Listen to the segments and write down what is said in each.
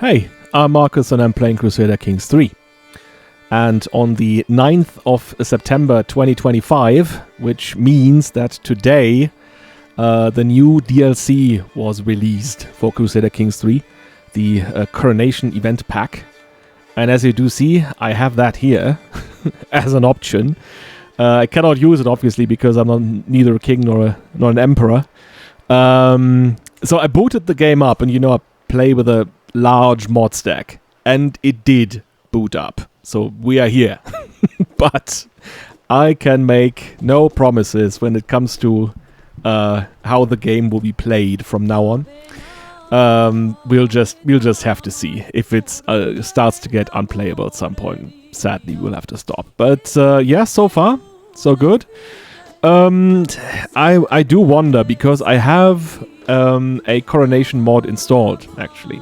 Hey, I'm Marcus and I'm playing Crusader Kings 3. And on the 9th of September 2025, which means that today the new DLC was released for Crusader Kings 3, the Coronation Event Pack. And as you do see, I have that here as an option. I cannot use it, obviously, because I'm neither a king nor an emperor. So I booted the game up, and I play with a large mod stack, and it did boot up. So we are here. But I can make no promises when it comes to how the game will be played from now on. We'll just have to see. If it starts to get unplayable at some point, sadly we'll have to stop. But yeah, so far so good. I do wonder, because I have a Coronation mod installed, actually.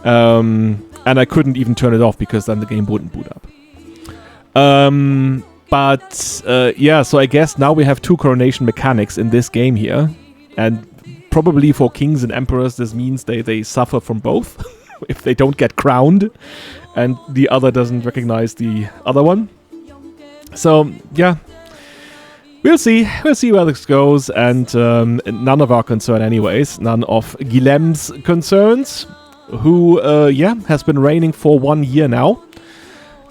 And I couldn't even turn it off because then the game wouldn't boot up. Yeah, so I guess now we have two coronation mechanics in this game here. And probably for kings and emperors, this means they suffer from both if they don't get crowned and the other doesn't recognize the other one. So, yeah. We'll see. We'll see where this goes, and none of our concern anyways. None of Guillem's concerns, who, has been reigning for 1 year now.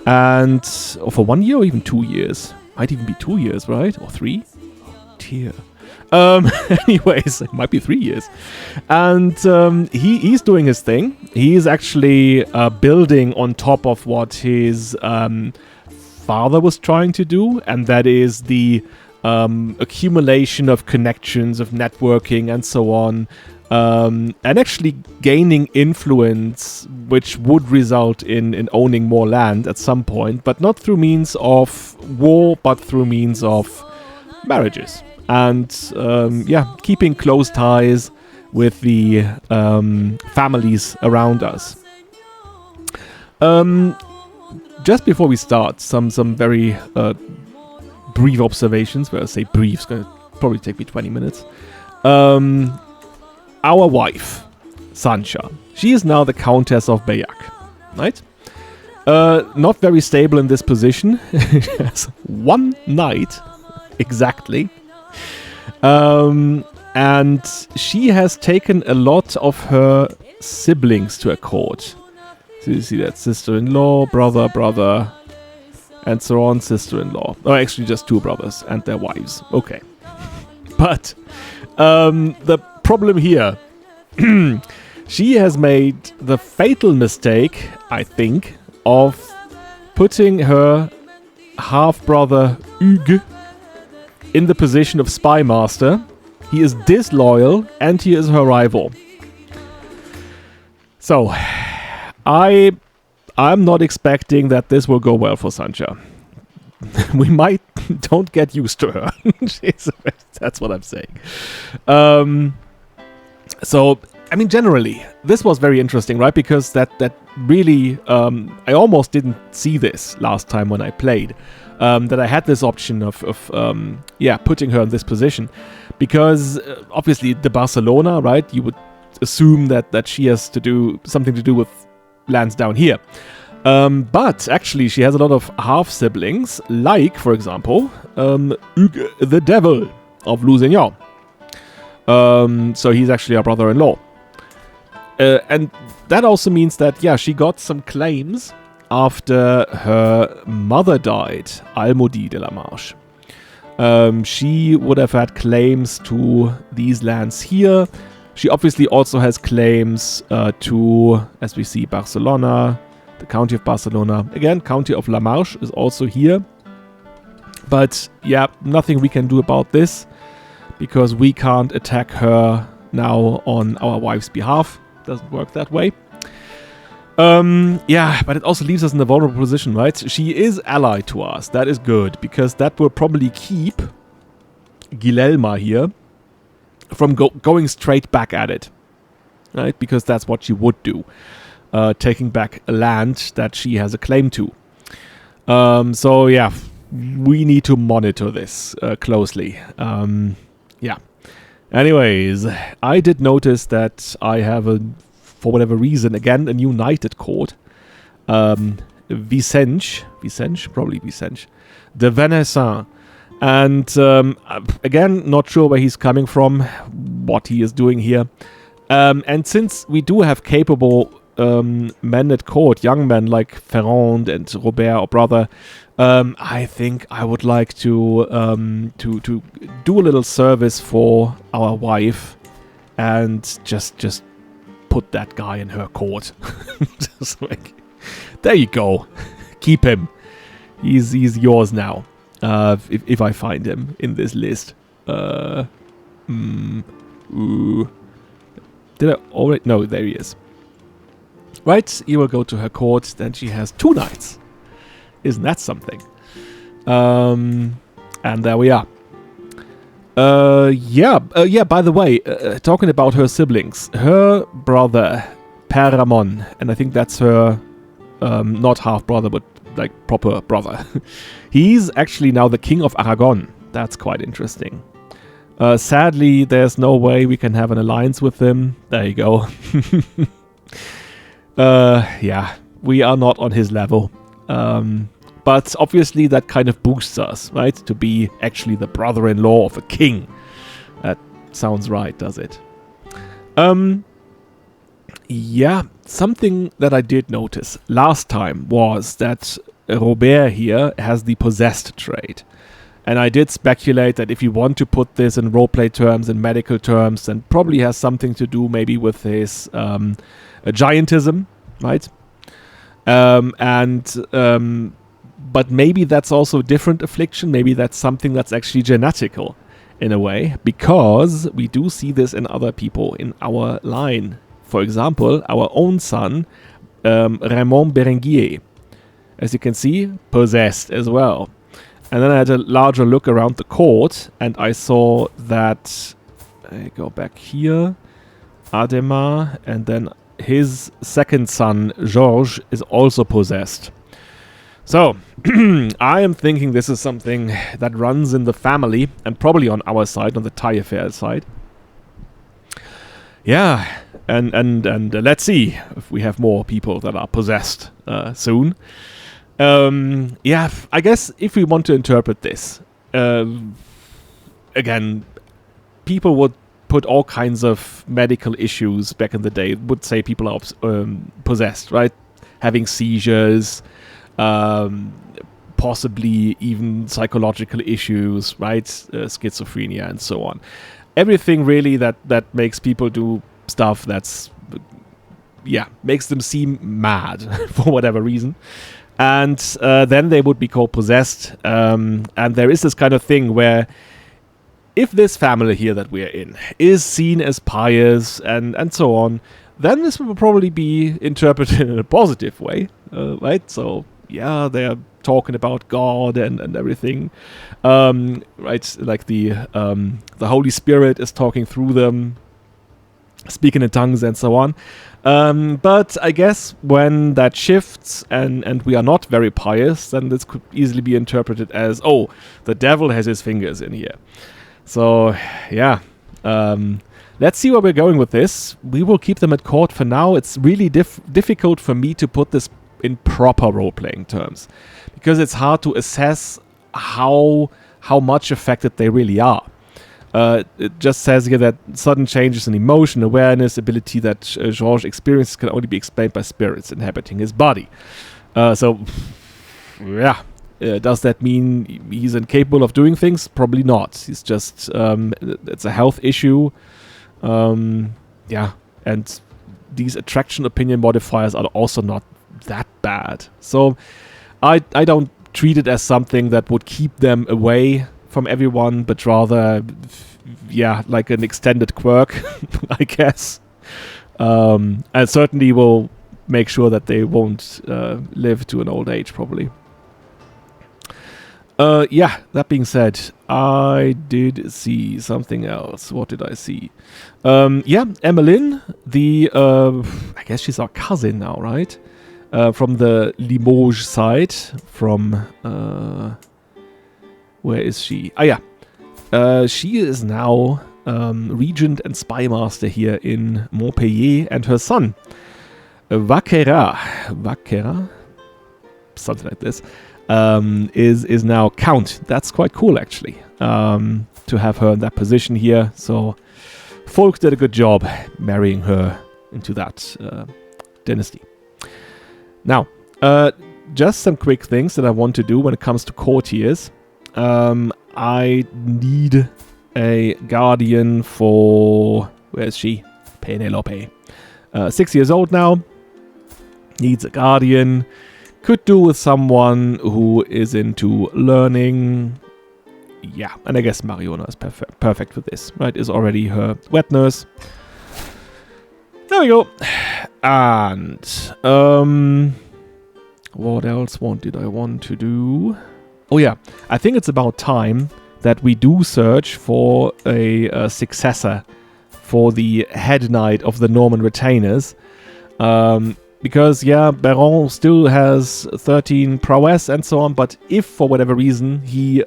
And, or for 1 year or even 2 years. Might even be 2 years, right? Or 3? Oh, dear. Anyways, it might be 3 years. And he's doing his thing. He's actually building on top of what his father was trying to do, and that is the accumulation of connections, of networking, and so on, and actually gaining influence, which would result in owning more land at some point, but not through means of war, but through means of marriages. And, keeping close ties with the families around us. Just before we start, some very brief observations. Where I say brief, it's going to probably take me 20 minutes. Our wife, Sancha, she is now the Countess of Bayak, right? Not very stable in this position. She has one knight, exactly. And she has taken a lot of her siblings to a court. So you see that sister-in-law, brother, and so on, sister-in-law. Oh, actually just two brothers and their wives. Okay. But the problem here, she has made the fatal mistake, I think, of putting her half-brother Hugues in the position of spy master. He is disloyal and he is her rival. So, I'm not expecting that this will go well for Sancha. We might don't get used to her. That's what I'm saying. So, I mean, generally, this was very interesting, right? Because that really, I almost didn't see this last time when I played. That I had this option of putting her in this position. Because, obviously, the Barcelona, right? You would assume that she has to do something to do with lands down here. But actually, she has a lot of half-siblings, like, for example, Hugues the Devil of Lusignan. So he's actually our brother-in-law. And that also means that, she got some claims after her mother died, Almodi de la Marche. She would have had claims to these lands here. She obviously also has claims to, as we see, Barcelona, the county of Barcelona. Again, county of La Marche is also here. But, nothing we can do about this, because we can't attack her now on our wife's behalf. Doesn't work that way. But it also leaves us in a vulnerable position, right? She is allied to us. That is good, because that will probably keep Guilelma here from going straight back at it, right? Because that's what she would do, taking back a land that she has a claim to. We need to monitor this closely. Anyways, I did notice that I have a for whatever reason, again, a new knight at court. Vicenge, probably Vicenge, de Venessin. And again, not sure where he's coming from, what he is doing here. And since we do have capable men at court, young men like Ferrand and Robert, or brother, I think I would like to do a little service for our wife and just put that guy in her court. Just like, there you go, keep him. He's yours now. If I find him in this list. Did I already? No, there he is. Right, he will go to her court. Then she has 2 knights. Isn't that something? And there we are. Yeah, by the way, talking about her siblings. Her brother, Père Ramon, and I think that's her, not half-brother, but like proper brother. He's actually now the King of Aragon. That's quite interesting. Sadly, there's no way we can have an alliance with him. There you go. Yeah, we are not on his level. But obviously that kind of boosts us, right? To be actually the brother-in-law of a king. That sounds right, does it? Yeah, something that I did notice last time was that Robert here has the possessed trait. And I did speculate that if you want to put this in roleplay terms and medical terms, then probably has something to do maybe with his giantism, right? But maybe that's also a different affliction. Maybe that's something that's actually genetical in a way, because we do see this in other people in our line. For example, our own son, Raymond Berenguer, as you can see, possessed as well. And then I had a larger look around the court, and I saw that, I go back here, Ademar, and then his second son, Georges, is also possessed. So, I am thinking this is something that runs in the family, and probably on our side, on the Taillefer side. Yeah, and let's see if we have more people that are possessed soon. Yeah, I guess if we want to interpret this, again, people would put all kinds of medical issues back in the day. Would say people are possessed, right? Having seizures, possibly even psychological issues, right? Schizophrenia and so on. Everything really that makes people do stuff that's, yeah, makes them seem mad for whatever reason. And then they would be called possessed. And there is this kind of thing where if this family here that we are in is seen as pious and so on, then this will probably be interpreted in a positive way, right? So, yeah, they're talking about God and everything, right? Like the Holy Spirit is talking through them, speaking in tongues and so on. But I guess when that shifts and we are not very pious, then this could easily be interpreted as, oh, the devil has his fingers in here. So, yeah. Let's see where we're going with this. We will keep them at court for now. It's really difficult for me to put this in proper role-playing terms, because it's hard to assess how much affected they really are. It just says here that sudden changes in emotion, awareness, ability that Georges experiences can only be explained by spirits inhabiting his body. So, yeah. Does that mean he's incapable of doing things? Probably not. He's just, it's a health issue. Yeah. And these attraction opinion modifiers are also not that bad. So, I don't treat it as something that would keep them away from everyone, but rather, yeah, like an extended quirk, I guess. And certainly will make sure that they won't live to an old age, probably. Yeah, that being said, I did see something else. What did I see? Yeah, Emmeline, I guess she's our cousin now, right? From the Limoges side, from, where is she? Ah, yeah. She is now regent and spy master here in Montpellier, and her son, Vaquera, something like this, is now count. That's quite cool, actually, to have her in that position here. So Folk did a good job marrying her into that dynasty. Now, just some quick things that I want to do when it comes to courtiers. I need a guardian for... Where is she? Penelope. 6 years old now. Needs a guardian. Could do with someone who is into learning. Yeah, and I guess Mariona is perfect for this, right? Is already her wet nurse. There we go. And what else did I want to do? Oh yeah, I think it's about time that we do search for a successor for the head knight of the Norman retainers. Because, yeah, Baron still has 13 prowess and so on, but if for whatever reason he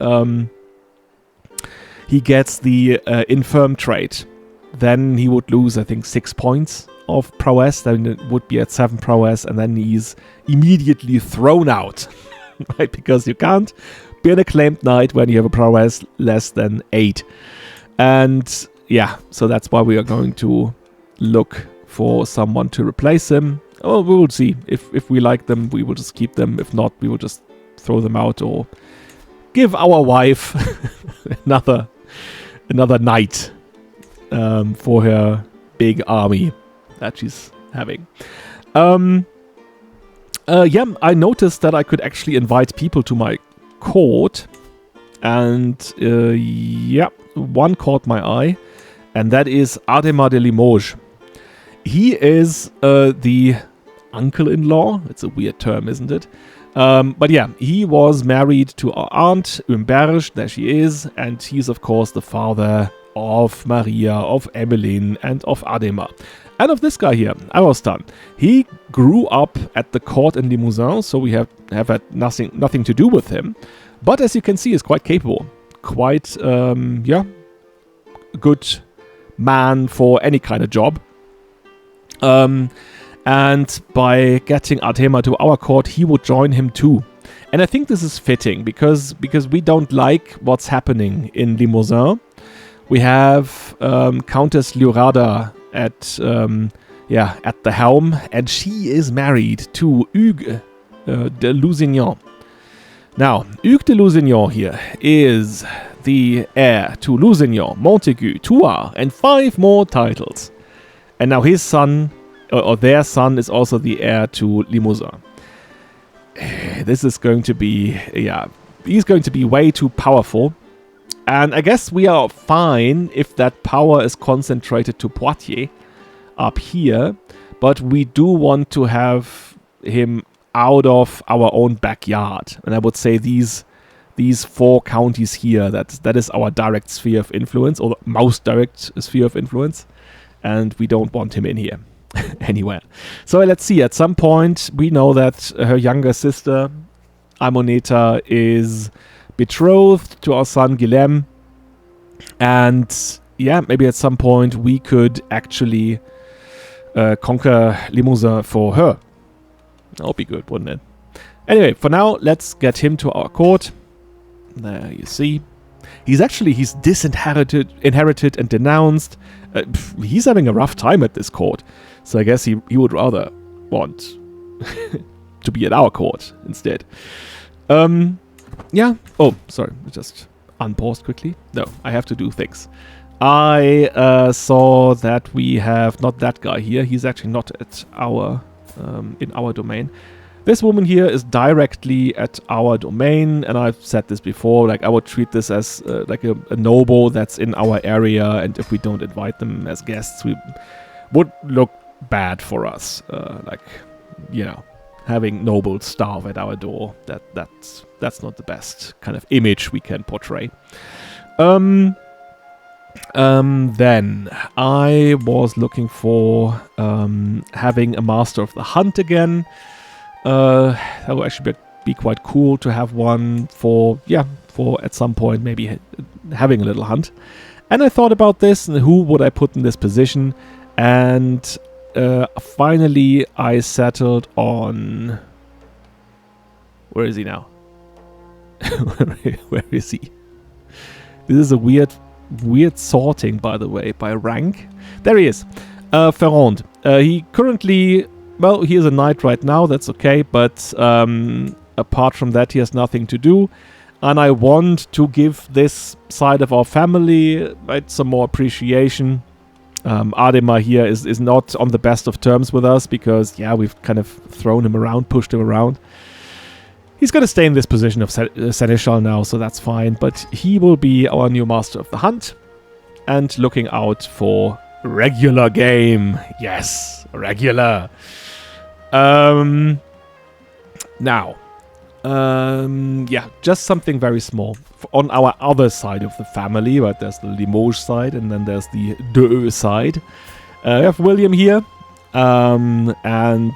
gets the infirm trait, then he would lose, I think, 6 points of prowess. Then it would be at 7 prowess, and then he's immediately thrown out, right? Because you can't be an acclaimed knight when you have a prowess less than 8. And yeah, so that's why we are going to look for someone to replace him. Oh, we will see. If we like them, we will just keep them. If not, we will just throw them out or give our wife another knight for her big army that she's having. Yeah, I noticed that I could actually invite people to my court, and yeah, one caught my eye, and that is Adhémar de Limoges. He is the uncle-in-law. It's a weird term, isn't it? But yeah, he was married to our aunt, Umberge, there she is, and he's of course the father of Maria, of Emmeline, and of Adhémar. And of this guy here, Arostan. He grew up at the court in Limousin, so we have had nothing to do with him. But as you can see, he's quite capable. Quite, yeah, good man for any kind of job. And by getting Adhémar to our court, he would join him too. And I think this is fitting, because we don't like what's happening in Limousin. We have Countess Liorada at the helm, and she is married to Hugues de Lusignan. Now, Hugues de Lusignan here is the heir to Lusignan, Montaigu, Thouars, and 5 more titles. And now his son, or their son, is also the heir to Limousin. This is going to be, yeah, he's going to be way too powerful. And I guess we are fine if that power is concentrated to Poitiers up here, but we do want to have him out of our own backyard. And I would say these 4 counties here, that is our direct sphere of influence, or the most direct sphere of influence, and we don't want him in here anywhere. So let's see, at some point we know that her younger sister, Amoneta, is betrothed to our son Guilhem, and yeah, maybe at some point we could actually conquer Limousin for her. That would be good, wouldn't it? Anyway, for now, let's get him to our court. There you see. He's disinherited and denounced. He's having a rough time at this court. So I guess he would rather want to be at our court instead. Yeah. Oh, sorry. Just unpaused quickly. No, I have to do things. I saw that we have not that guy here. He's actually not at our in our domain. This woman here is directly at our domain, and I've said this before, like I would treat this as like a noble that's in our area, and if we don't invite them as guests, we would look bad for us. Like, you know, having nobles starve at our door, that's not the best kind of image we can portray. Then I was looking for having a Master of the Hunt again. That would actually be quite cool to have one for at some point maybe having a little hunt. And I thought about this, and who would I put in this position? And finally, I settled on... Where is he now? Where is he? This is a weird sorting, by the way, by rank. There he is. Ferrand. He currently... Well, he is a knight right now, that's okay, but apart from that, he has nothing to do. And I want to give this side of our family some more appreciation. Adema here is not on the best of terms with us because, yeah, we've kind of thrown him around, pushed him around. He's going to stay in this position of Seneschal now, so that's fine. But he will be our new master of the hunt. And looking out for regular game. Yes, regular. Now, yeah, just something very small. On our other side of the family, right, there's the Limoges side, and then there's the Deux side. We have William here. And,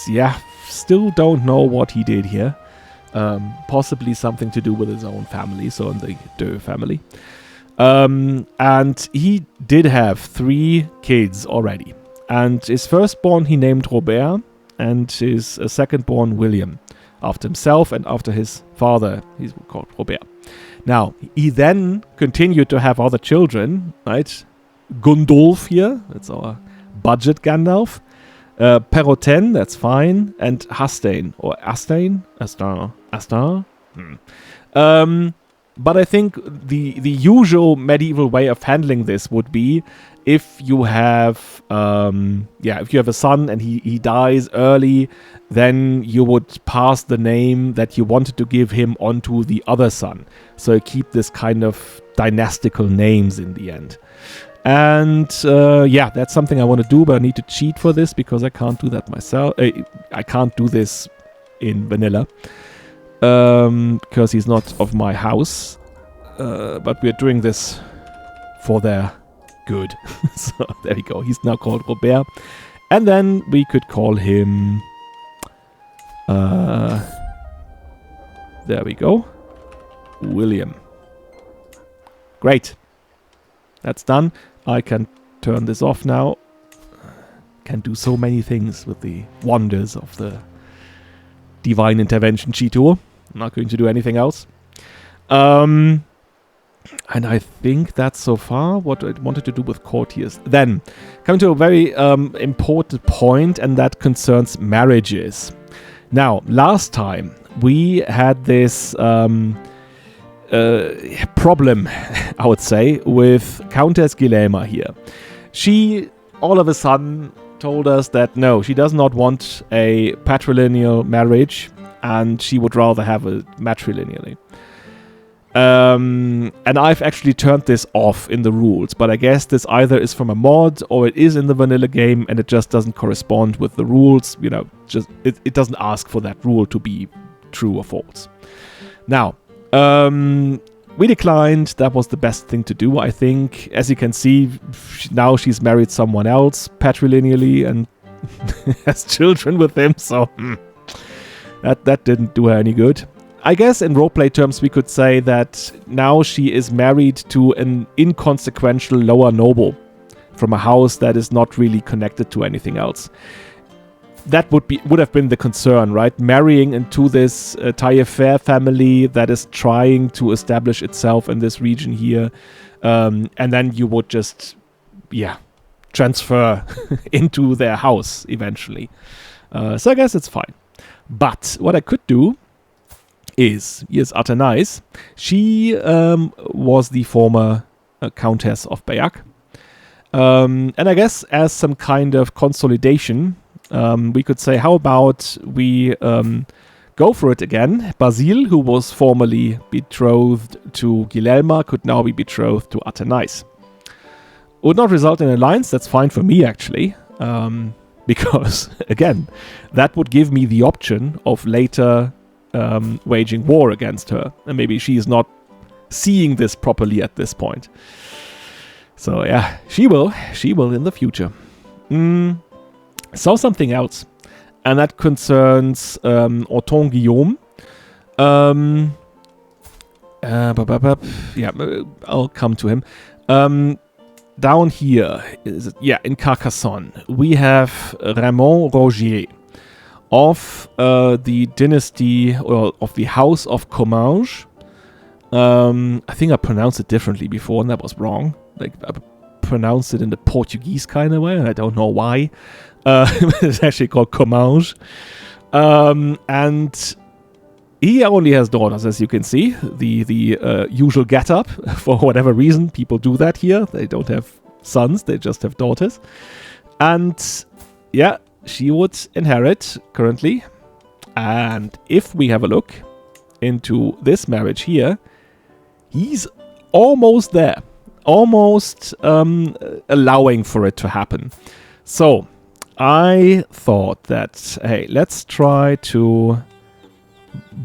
yeah, still don't know what he did here. Possibly something to do with his own family, so in the Deux family. And he did have 3 kids already. And his firstborn he named Robért, and his secondborn William, after himself and after his father. He's called Robért. Now, he then continued to have other children, right? Gundulf here, that's our budget Gandalf. Perrotin, that's fine, and Hastein, or Astain? Astar? But I think the usual medieval way of handling this would be if you have if you have a son and he dies early, then you would pass the name that you wanted to give him onto the other son. So keep this kind of dynastical names in the end. And yeah, that's something I want to do, but I need to cheat for this because I can't do that myself. I can't do this in vanilla because he's not of my house. But we're doing this for their good. So there we go. He's now called Robért. And then we could call him... there we go. William. Great. That's done. I can turn this off now. Can do so many things with the wonders of the Divine Intervention cheat tool. I'm not going to do anything else. And I think that's so far what I wanted to do with courtiers. Then, coming to a very important point, and that concerns marriages. Now, last time we had this problem, I would say, with Countess Guilema here. She, all of a sudden, told us that no, she does not want a patrilineal marriage, and she would rather have a matrilineally. And I've actually turned this off in the rules, but I guess this either is from a mod or it is in the vanilla game and it just doesn't correspond with the rules. You know, just it doesn't ask for that rule to be true or false. Now, we declined. That was the best thing to do, I think. As you can see, now she's married someone else patrilineally and has children with him, so that didn't do her any good. I guess in roleplay terms we could say that now she is married to an inconsequential lower noble from a house that is not really connected to anything else. That would have been the concern, right? Marrying into this Taillefer family that is trying to establish itself in this region here, and then you would just, transfer into their house eventually. So I guess it's fine. But what I could do is, here's Athenais. She was the former Countess of Bayak. And I guess as some kind of consolidation, we could say, how about we go for it again? Basile, who was formerly betrothed to Guilelma, could now be betrothed to Athenais. Would not result in an alliance, that's fine for me actually. Because, again, that would give me the option of later waging war against her. And maybe she is not seeing this properly at this point. So yeah, she will in the future. So something else, and that concerns Orton Guillaume. Yeah, I'll come to him. Down here, in Carcassonne, we have Raymond Rogier of the dynasty, or of the House of Comminges. I think I pronounced it differently before, and that was wrong. Like, I pronounced it in the Portuguese kind of way, and I don't know why. It's actually called Comminges. And he only has daughters, as you can see. The usual get-up. For whatever reason, people do that here. They don't have sons, they just have daughters. And, yeah, she would inherit currently. And if we have a look into this marriage here, he's almost there. Almost allowing for it to happen. So, I thought that, hey, let's try to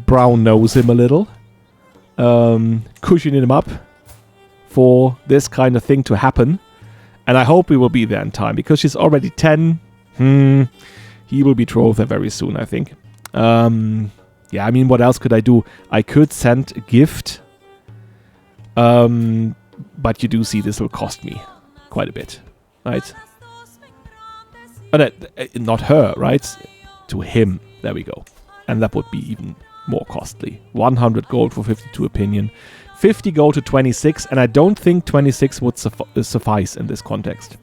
brown nose him a little, cushion him up for this kind of thing to happen, and I hope we will be there in time, because she's already 10. He will betroth her very soon, I think. Yeah, I mean, what else could I do? I could send a gift, but you do see this will cost me quite a bit, right? Not her, right? To him, there we go. And that would be even more costly. 100 gold for 52 opinion. 50 gold to 26, and I don't think 26 would suffice in this context.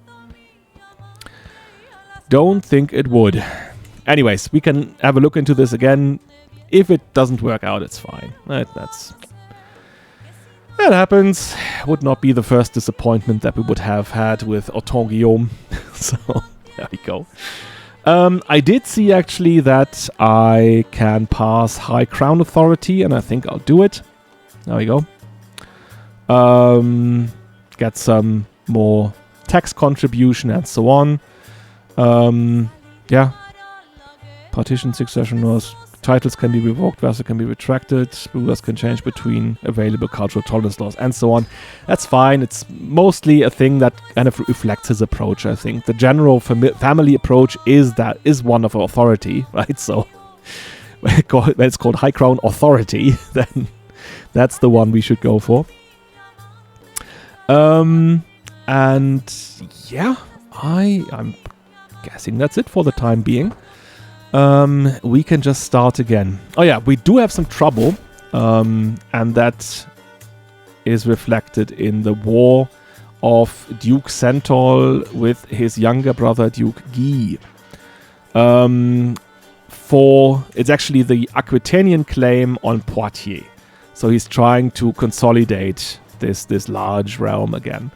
Don't think it would. Anyways, we can have a look into this again. If it doesn't work out, it's fine. That happens. Would not be the first disappointment that we would have had with Autant-Guillaume. So, there we go. I did see actually that I can pass High Crown Authority, and I think I'll do it. There we go. Get some more tax contribution and so on. Yeah. Partition succession laws. Titles can be revoked, vassal can be retracted, rulers can change between available cultural tolerance laws, and so on. That's fine. It's mostly a thing that kind of reflects his approach, I think. The general family approach is one of authority, right? So when it's called High Crown Authority, then that's the one we should go for. And yeah, I'm guessing that's it for the time being. We can just start again. Oh yeah, we do have some trouble, and that is reflected in the war of Duke Centaur with his younger brother Duke Guy. It's actually the Aquitainian claim on Poitiers. So he's trying to consolidate this large realm again.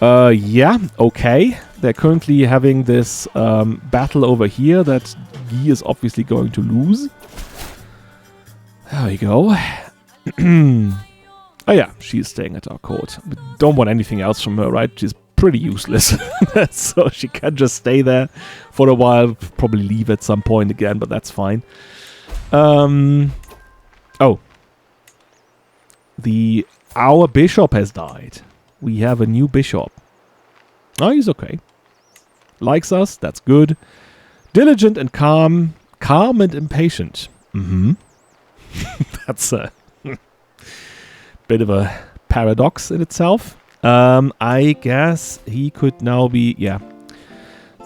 Yeah, okay. They're currently having this battle over here that Guy is obviously going to lose. There we go. Oh yeah, she's staying at our court. We don't want anything else from her, right? She's pretty useless. So she can just stay there for a while, probably leave at some point again, but that's fine. Our bishop has died. We have a new bishop. Oh, he's okay. Likes us, that's good. Diligent and calm. Calm and impatient. That's a bit of a paradox in itself. I guess he could now be,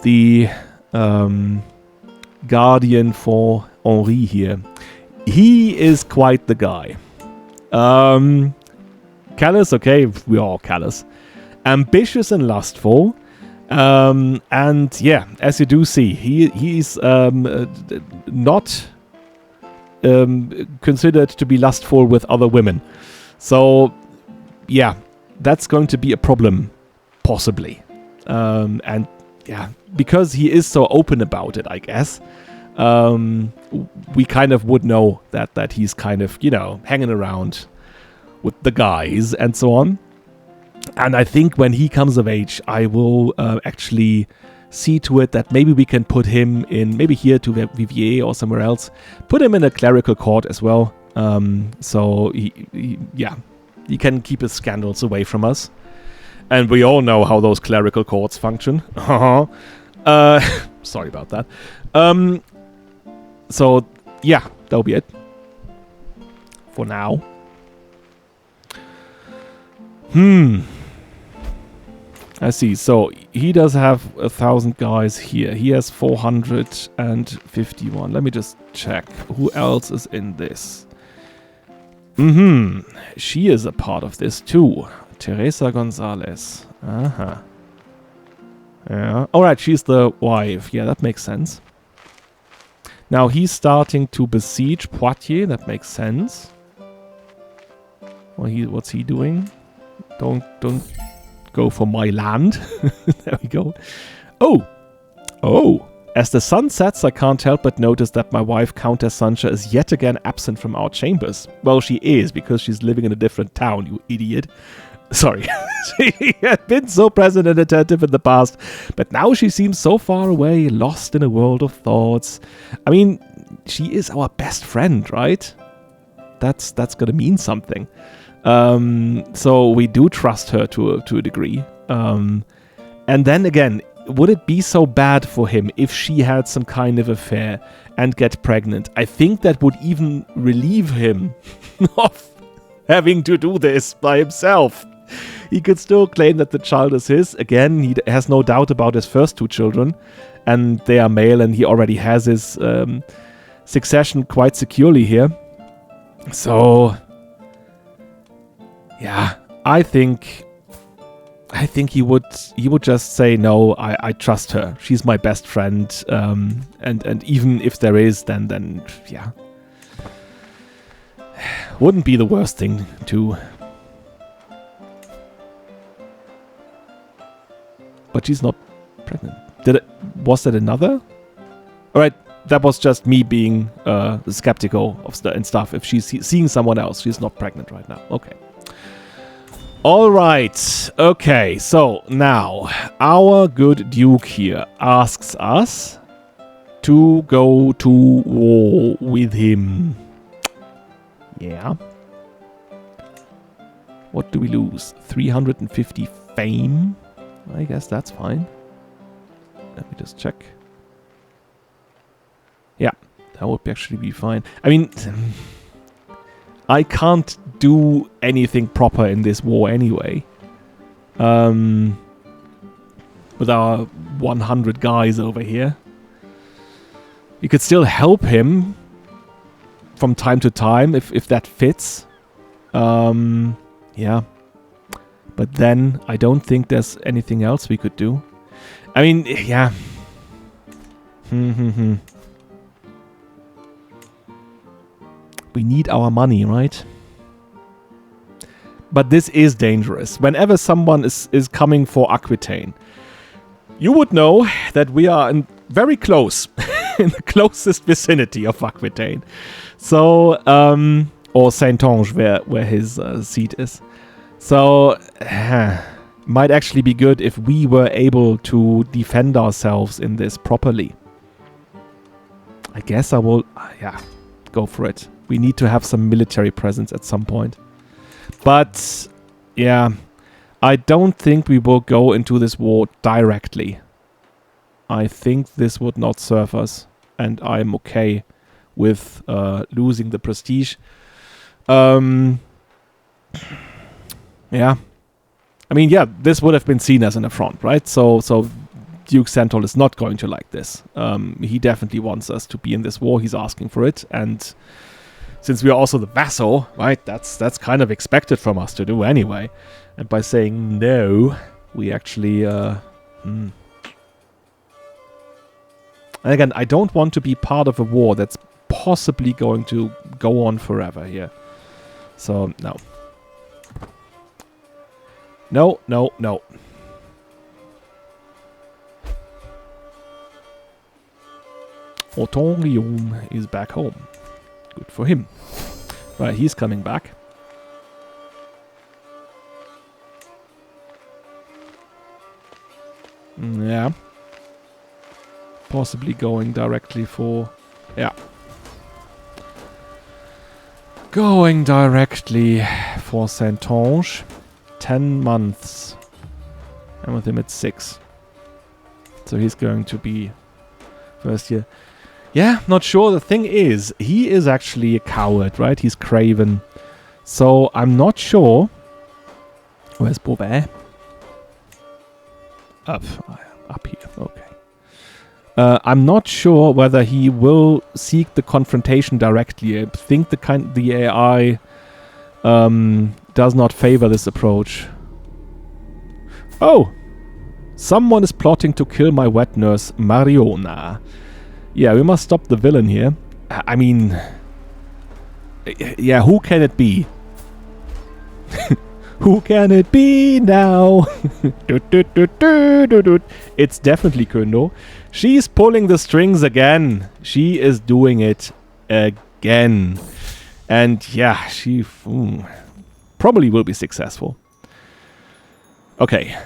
the guardian for Henri here. He is quite the guy. Callous, okay, we're all callous. Ambitious and lustful. And yeah, as you do see, he's not considered to be lustful with other women. So yeah, that's going to be a problem, possibly. And yeah, because he is so open about it, I guess, we kind of would know that he's kind of, hanging around with the guys and so on. And I think when he comes of age, I will actually see to it that maybe we can put him in, maybe here to Viviers or somewhere else, put him in a clerical court as well. So he can keep his scandals away from us. And we all know how those clerical courts function. Sorry about that. So yeah, that'll be it for now. I see. So he does have 1,000 guys here. He has 451. Let me just check. Who else is in this? She is a part of this too. Teresa Gonzalez. Uh-huh. Yeah. Alright, she's the wife. Yeah, that makes sense. Now he's starting to besiege Poitiers. That makes sense. Well, what's he doing? Don't go for my land. There we go. Oh! As the sun sets, I can't help but notice that my wife, Countess Sancha, is yet again absent from our chambers. Well, she is, because she's living in a different town, you idiot. Sorry. She had been so present and attentive in the past, but now she seems so far away, lost in a world of thoughts. I mean, she is our best friend, right? That's gonna mean something. So we do trust her to a degree. And then again, would it be so bad for him if she had some kind of affair and get pregnant? I think that would even relieve him of having to do this by himself. He could still claim that the child is his. Again, he has no doubt about his first 2 children, and they are male, and he already has his succession quite securely here. So, yeah, I think he would just say, no, I trust her. She's my best friend, and even if there is, then yeah, wouldn't be the worst thing to. But she's not pregnant. Was that another? All right, that was just me being skeptical of stuff. If she's seeing someone else, she's not pregnant right now. Okay. All right. Okay. So now our good Duke here asks us to go to war with him. Yeah. What do we lose? 350 fame. I guess that's fine. Let me just check. Yeah, that would actually be fine. I mean, I can't do anything proper in this war anyway. With our 100 guys over here. You could still help him from time to time if that fits. Yeah. But then I don't think there's anything else we could do. I mean, yeah. We need our money, right? But this is dangerous. Whenever someone is coming for Aquitaine, you would know that we are very close. In the closest vicinity of Aquitaine. So, or Saintonge, where his seat is. So, might actually be good if we were able to defend ourselves in this properly. I guess I will, yeah, go for it. We need to have some military presence at some point. But, yeah, I don't think we will go into this war directly. I think this would not serve us, and I'm okay with losing the prestige. Yeah. I mean, yeah, this would have been seen as an affront, right? So Duke Santol is not going to like this. He definitely wants us to be in this war. He's asking for it. And since we are also the vassal, right, that's kind of expected from us to do anyway. And by saying no, we actually... And again, I don't want to be part of a war that's possibly going to go on forever here. So, no. No, no, no. Auton Guillaume is back home. Good for him. Right, he's coming back. Yeah. Possibly going directly for... Yeah. Going directly for Saintonge. 10 months. And with him it's 6. So he's going to be first year. Yeah, not sure. The thing is, he is actually a coward, right? He's craven. So I'm not sure. Where's Robért? Up here, okay. I'm not sure whether he will seek the confrontation directly. I think the AI does not favor this approach. Oh! Someone is plotting to kill my wet nurse, Mariona. Yeah, we must stop the villain here. I mean... Yeah, who can it be? Who can it be now? It's definitely Kundo. She's pulling the strings again. She is doing it again. And yeah, she probably will be successful. Okay.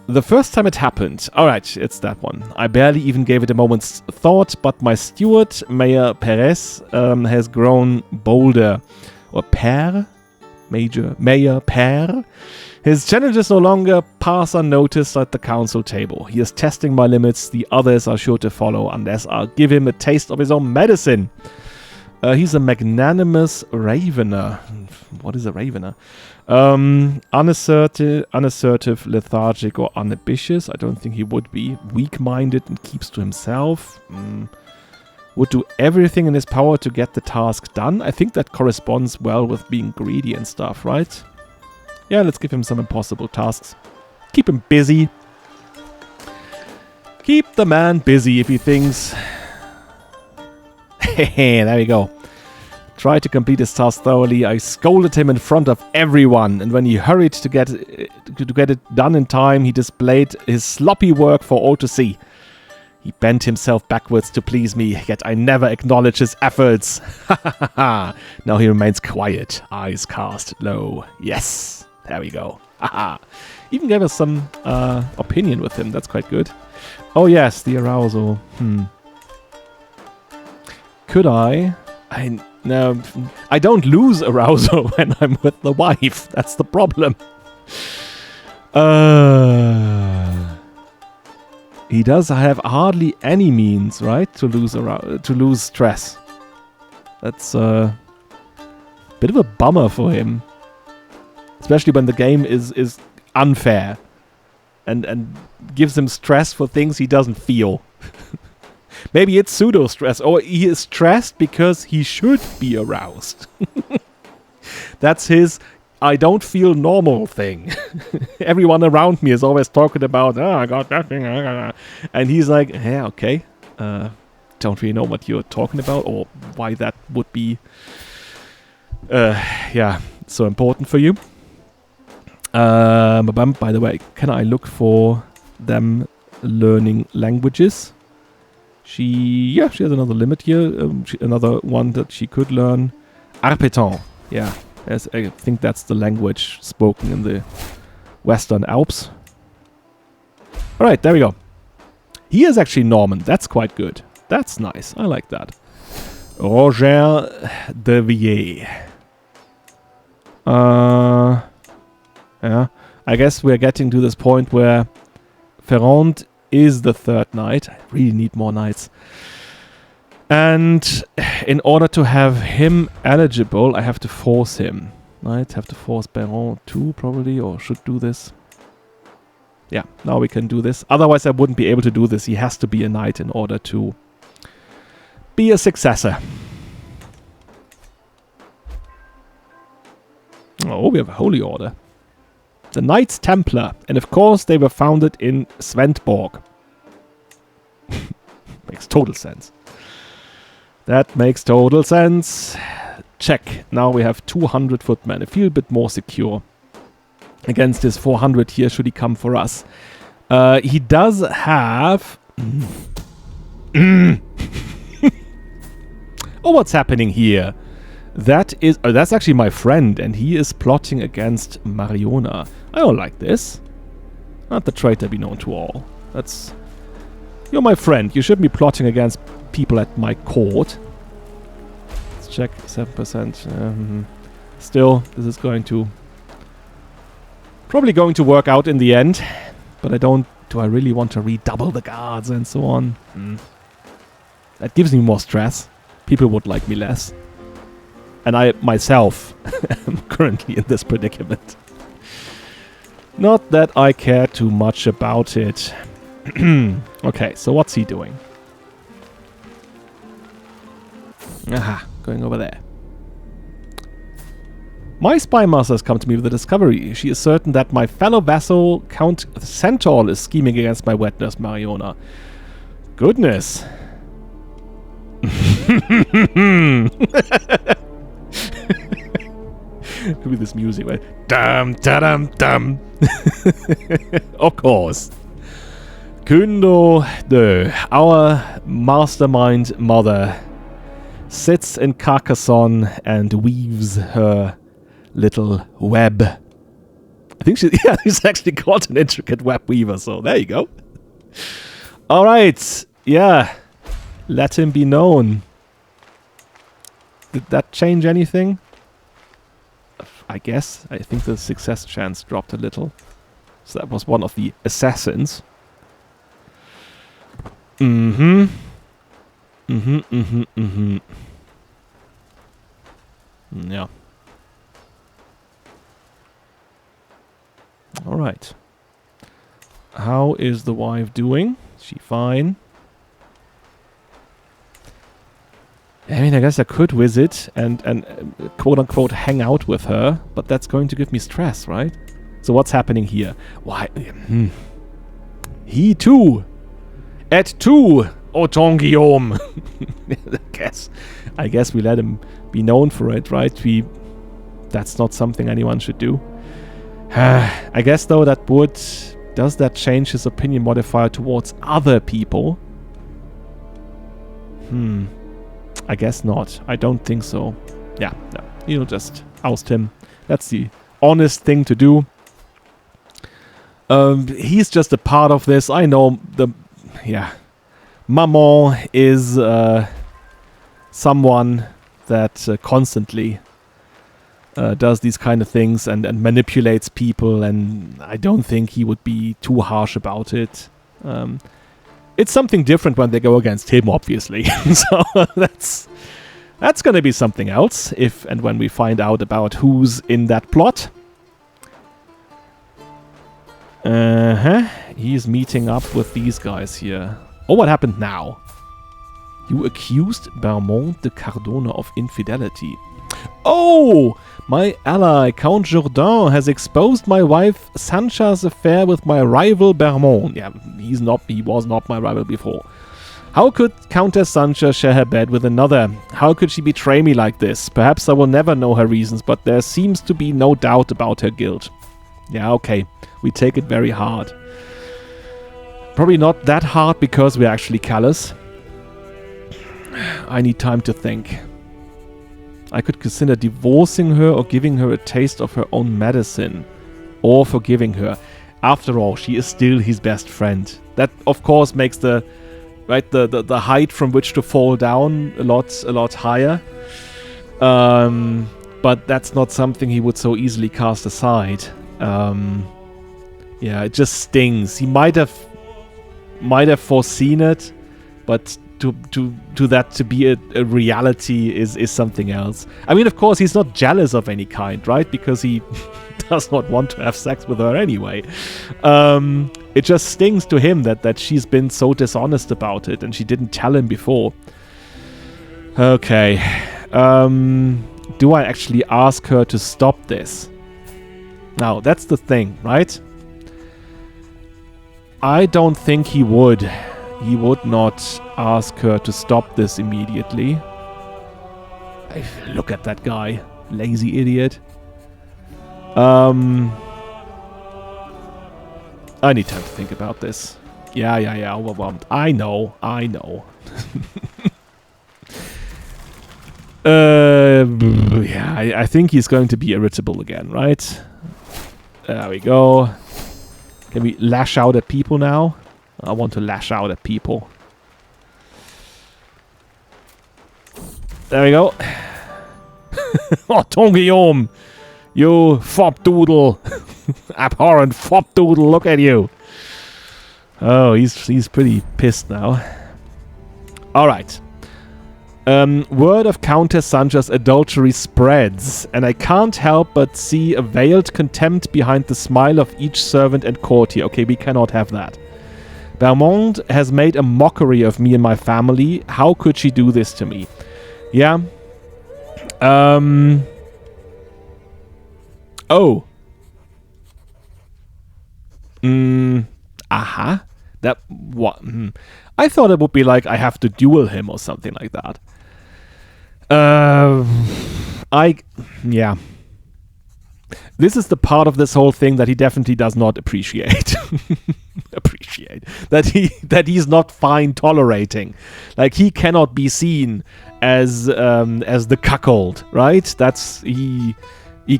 The first time it happened. Alright, it's that one. I barely even gave it a moment's thought, but my steward, Mayor Perez, has grown bolder. Or Père? Mayor Père. His challenges no longer pass unnoticed at the council table. He is testing my limits. The others are sure to follow unless I'll give him a taste of his own medicine. He's a magnanimous ravener. What is a ravener? Unassertive, lethargic, or unambitious. I don't think he would be. Weak-minded and keeps to himself. Would do everything in his power to get the task done. I think that corresponds well with being greedy and stuff, right? Yeah, let's give him some impossible tasks. Keep him busy. Keep the man busy if he thinks... Hey, there we go. Tried to complete his task thoroughly. I scolded him in front of everyone, and when he hurried to get it done in time, he displayed his sloppy work for all to see. He bent himself backwards to please me, yet I never acknowledged his efforts. Now he remains quiet, eyes cast low. Yes, there we go. Even gave us some opinion with him. That's quite good. Oh yes, the arousal. Could I? No, I don't lose arousal when I'm with the wife. That's the problem. He does have hardly any means, right, to lose stress. That's a bit of a bummer for him, especially when the game is unfair and gives him stress for things he doesn't feel. Maybe it's pseudo stress, or he is stressed because he should be aroused. That's his I don't feel normal thing. Everyone around me is always talking about, oh, I got that thing. And he's like, yeah, okay. Don't really know what you're talking about or why that would be, so important for you. By the way, can I look for them learning languages? She has another limit here. Another one that she could learn. Aquitaine. Yeah. Yes, I think that's the language spoken in the Western Alps. Alright, there we go. He is actually Norman. That's quite good. That's nice. I like that. Roger de Villiers. Yeah. I guess we're getting to this point where Ferrand is the third knight. I really need more knights. And in order to have him eligible, I have to force him. Right? Have to force Baron too, probably, or should do this. Yeah, now we can do this. Otherwise, I wouldn't be able to do this. He has to be a knight in order to be a successor. Oh, we have a holy order. The Knights Templar. And of course, they were founded in Svendborg. Makes total sense. That makes total sense. Check. Now we have 200 footmen. I feel a bit more secure against his 400 here should he come for us. He does have... Oh, what's happening here? That is... Oh, that's actually my friend, and he is plotting against Mariona. I don't like this. Not the traitor be known to all. That's... You're my friend. You shouldn't be plotting against people at my court. Let's check. 7%. Still, this is going to... Probably going to work out in the end. But I don't... Do I really want to redouble the guards and so on? That gives me more stress. People would like me less. And I, myself, am currently in this predicament. Not that I care too much about it. Okay, so what's he doing? Aha, going over there. My spy master has come to me with a discovery. She is certain that my fellow vassal, Count Centaur, is scheming against my wet nurse Mariona. Goodness. With this music, right? Dum, da-dum, dum. Of course. Kundo de, our mastermind mother, sits in Carcassonne and weaves her little web. I think she's actually got an intricate web weaver, so there you go. Alright, yeah. Let him be known. Did that change anything? I guess. I think the success chance dropped a little. So that was one of the assassins. Yeah. Alright. How is the wife doing? Is she fine? I mean, I guess I could visit and quote-unquote hang out with her, but that's going to give me stress, right? So what's happening here? Why? He too! At 2! Autant Guillaume! I guess we let him be known for it, right? That's not something anyone should do. I guess, though, that would... Does that change his opinion modifier towards other people? I guess not. I don't think so. Yeah, no. You'll just oust him. That's the honest thing to do. He's just a part of this. I know yeah. Maman is someone that constantly does these kind of things and manipulates people, and I don't think he would be too harsh about it. It's something different when they go against him, obviously. So that's going to be something else if and when we find out about who's in that plot. He's meeting up with these guys here. Oh, what happened now? You accused Bermond de Cardona of infidelity. Oh! My ally, Count Jourdain, has exposed my wife Sancha's affair with my rival Bermond. Yeah, he was not my rival before. How could Countess Sancha share her bed with another? How could she betray me like this? Perhaps I will never know her reasons, but there seems to be no doubt about her guilt. Yeah, okay. We take it very hard. Probably not that hard because we're actually callous. I need time to think. I could consider divorcing her or giving her a taste of her own medicine. Or forgiving her. After all, she is still his best friend. That, of course, makes the height from which to fall down a lot higher. But that's not something he would so easily cast aside. Yeah, it just stings. He might have foreseen it, but to that to be a reality is something else. I mean, of course, he's not jealous of any kind, right? Because he does not want to have sex with her anyway. It just stings to him that she's been so dishonest about it and she didn't tell him before. Okay. Do I actually ask her to stop this? Now, that's the thing, right? I don't think he would. He would not ask her to stop this immediately. Look at that guy. Lazy idiot. I need time to think about this. Yeah, overwhelmed. I know. Yeah, I think he's going to be irritable again, right? There we go. Can we lash out at people now? I want to lash out at people. There we go. Oh, Ton Guillaume! You fop doodle! Abhorrent fop doodle, look at you! Oh, he's pretty pissed now. Alright. Word of Countess Sandra's adultery spreads, and I can't help but see a veiled contempt behind the smile of each servant and courtier. Okay, we cannot have that. Vermont has made a mockery of me and my family. How could she do this to me? Yeah. Oh. Aha. That what? I thought it would be like I have to duel him or something like that. Yeah. This is the part of this whole thing that he definitely does not appreciate. That he's not fine tolerating. Like, he cannot be seen as the cuckold, right? He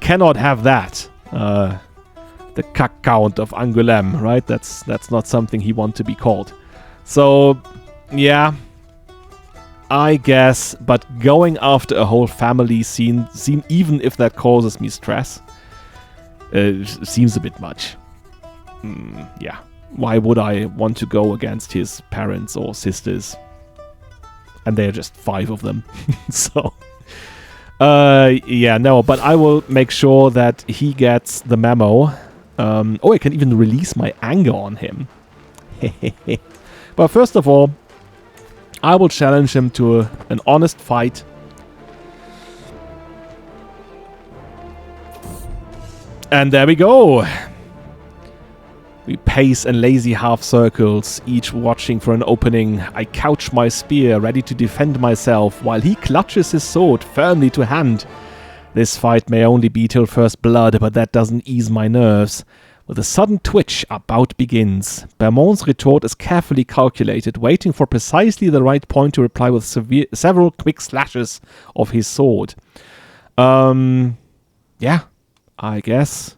cannot have that. The Count of Angoulême, right? That's not something he wants to be called. So, yeah, I guess. But going after a whole family scene, even if that causes me stress, seems a bit much. Yeah, why would I want to go against his parents or sisters? And there are just 5 of them. So, yeah, no. But I will make sure that he gets the memo. I can even release my anger on him. But first of all, I will challenge him to an honest fight. And there we go. We pace in lazy half circles, each watching for an opening. I couch my spear, ready to defend myself, while he clutches his sword firmly to hand. This fight may only be till first blood, but that doesn't ease my nerves. With a sudden twitch, our bout begins. Bermont's retort is carefully calculated, waiting for precisely the right point to reply with several quick slashes of his sword. Yeah, I guess.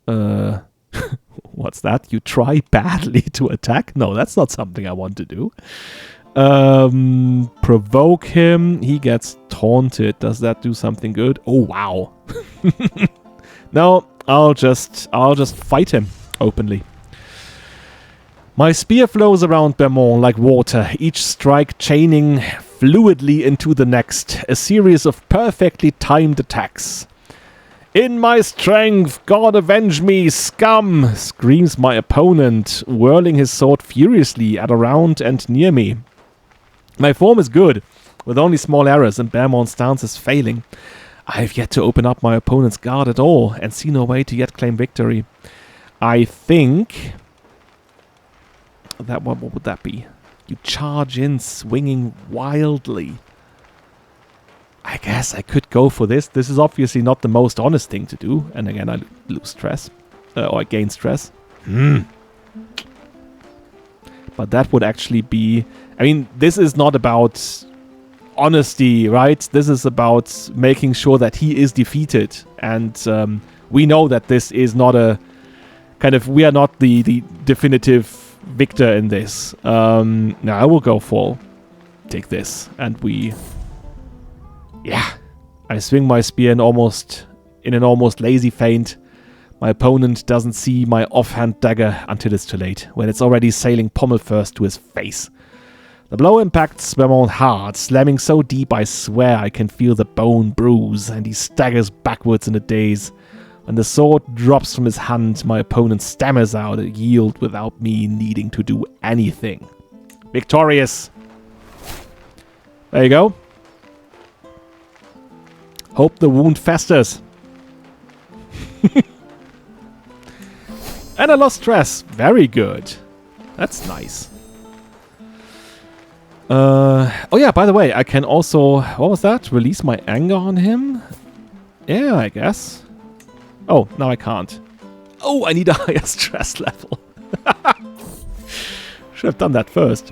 What's that? You try badly to attack? No, that's not something I want to do. Provoke him. He gets taunted. Does that do something good? Oh, wow. No, I'll just fight him openly. My spear flows around Bermont like water, each strike chaining fluidly into the next, a series of perfectly timed attacks. In my strength, God avenge me, scum! Screams my opponent, whirling his sword furiously at around and near me. My form is good, with only small errors, and Bermont's stance is failing. I have yet to open up my opponent's guard at all, and see no way to yet claim victory. I think that what would that be? You charge in, swinging wildly. I guess I could go for this. This is obviously not the most honest thing to do, and again I lose stress, or I gain stress. But that would actually be... I mean, this is not about honesty, right? This is about making sure that he is defeated. And we know that this is not a... kind of... we are not the definitive victor in this. Now I will go for... take this. And we... yeah. I swing my spear in an almost lazy feint. My opponent doesn't see my offhand dagger until it's too late, when it's already sailing pommel first to his face. The blow impacts Vermont hard, slamming so deep I swear I can feel the bone bruise, and he staggers backwards in a daze. When the sword drops from his hand, my opponent stammers out a yield without me needing to do anything. Victorious! There you go. Hope the wound festers. And I lost stress. Very good. That's nice. Oh yeah, by the way, I can also... what was that? Release my anger on him? Yeah, I guess. Oh, now I can't. Oh, I need a higher stress level. Should have done that first.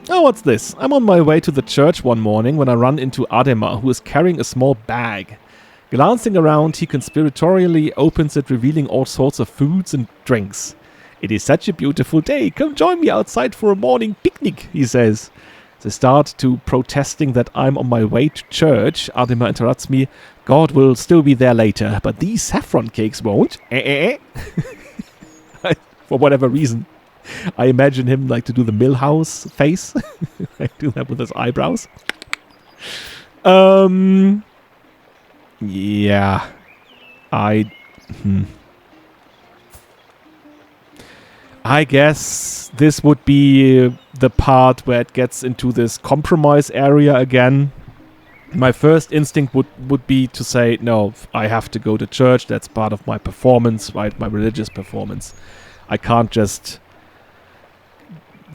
Oh, what's this? I'm on my way to the church one morning when I run into Adema, who is carrying a small bag. Glancing around, he conspiratorially opens it, revealing all sorts of foods and drinks. It is such a beautiful day. Come join me outside for a morning picnic, he says. As I start to protesting that I'm on my way to church, Adema interrupts me. God will still be there later, but these saffron cakes won't. For whatever reason. I imagine him like to do the Millhouse face. Like do that with his eyebrows. Yeah. I guess this would be the part where it gets into this compromise area again. My first instinct would be to say, no, I have to go to church. That's part of my performance, right? My religious performance. I can't just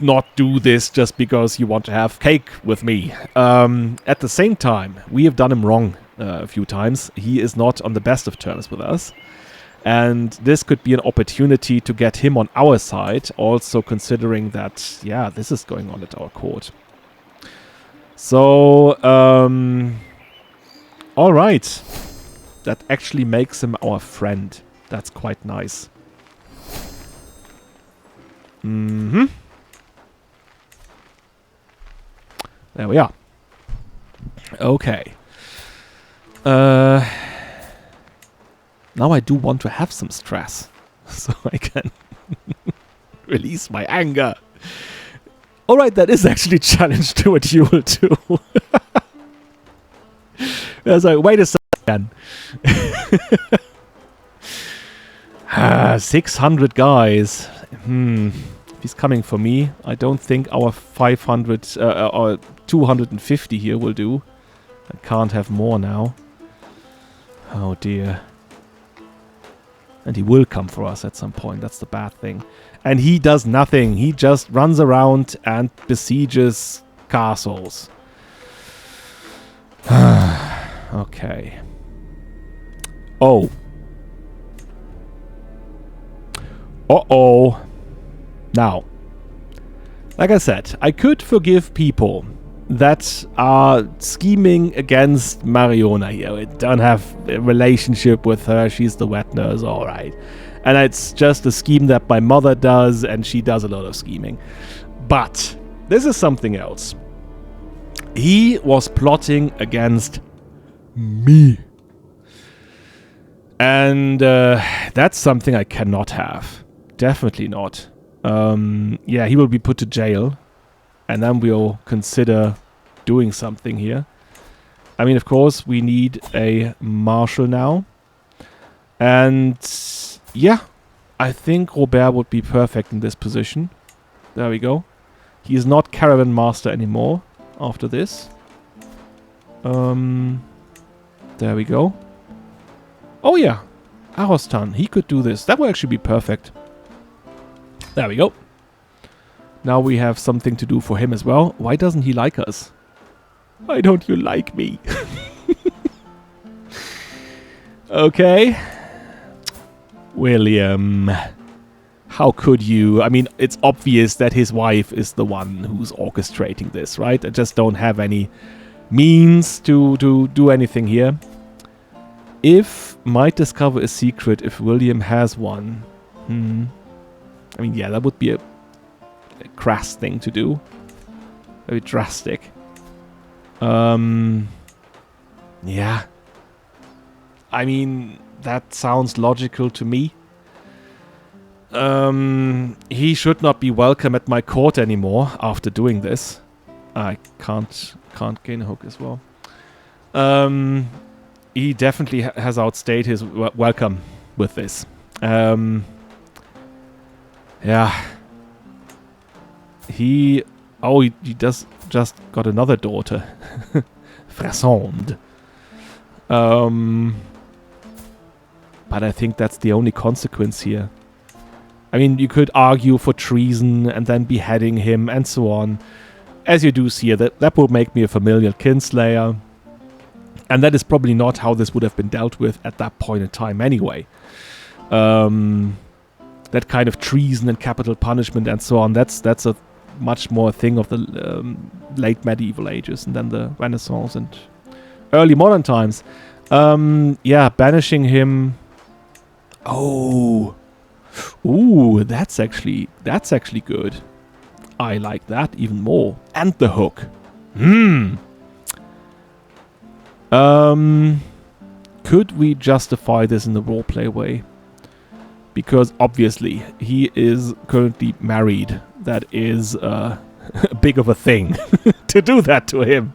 not do this just because you want to have cake with me. At the same time, we have done him wrong a few times. He is not on the best of terms with us. And this could be an opportunity to get him on our side, also considering that, yeah, this is going on at our court. So, alright. That actually makes him our friend. That's quite nice. There we are. Okay. Now I do want to have some stress, so I can release my anger. Alright, that is actually challenge to a duel too. I was like, wait a second. 600 guys. If he's coming for me, I don't think our 500 or 250 here will do. I can't have more now. Oh dear. And he will come for us at some point. That's the bad thing. And he does nothing. He just runs around and besieges castles. Okay. Oh. Uh-oh. Now, like I said, I could forgive people that are scheming against Mariona here. We don't have a relationship with her. She's the wet nurse, alright. And it's just a scheme that my mother does, and she does a lot of scheming. But this is something else. He was plotting against me. And that's something I cannot have. Definitely not. Yeah, he will be put to jail. And then we'll consider doing something here. I mean, of course, we need a marshal now. And yeah, I think Robert would be perfect in this position. There we go. He is not caravan master anymore after this. There we go. Oh yeah, Arostan, he could do this. That would actually be perfect. There we go. Now we have something to do for him as well. Why doesn't he like us? Why don't you like me? Okay. William. How could you? I mean, it's obvious that his wife is the one who's orchestrating this, right? I just don't have any means to do anything here. If might discover a secret if William has one. I mean, yeah, that would be a crass thing to do. Very drastic. Yeah. I mean, that sounds logical to me. He should not be welcome at my court anymore after doing this. I can't gain a hook as well. He definitely has outstayed his welcome with this. Yeah. He does just got another daughter. Frasonde. But I think that's the only consequence here. I mean, you could argue for treason and then beheading him and so on. As you do see here, that would make me a familial kinslayer. And that is probably not how this would have been dealt with at that point in time anyway. That kind of treason and capital punishment and so on, that's a much more thing of the late medieval ages and then the Renaissance and early modern times. Yeah, banishing him. Oh, ooh, that's actually good. I like that even more. And the hook. Could we justify this in the roleplay way? because obviously he is currently married. That is big of a thing to do that to him.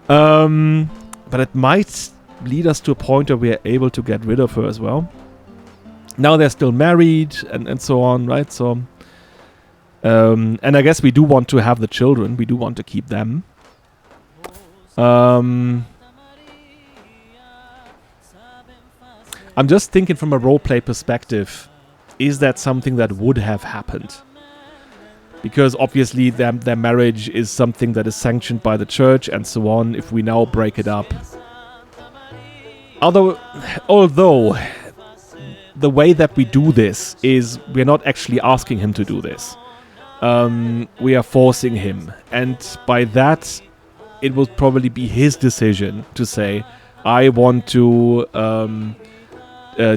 But it might lead us to a point where we are able to get rid of her as well. Now they're still married and so on, right? So, and I guess we do want to have the children. We do want to keep them. I'm just thinking from a roleplay perspective, is that something that would have happened? Because obviously their marriage is something that is sanctioned by the church and so on, if we now break it up. Although the way that we do this is we're not actually asking him to do this. We are forcing him. And by that, it will probably be his decision to say, I want to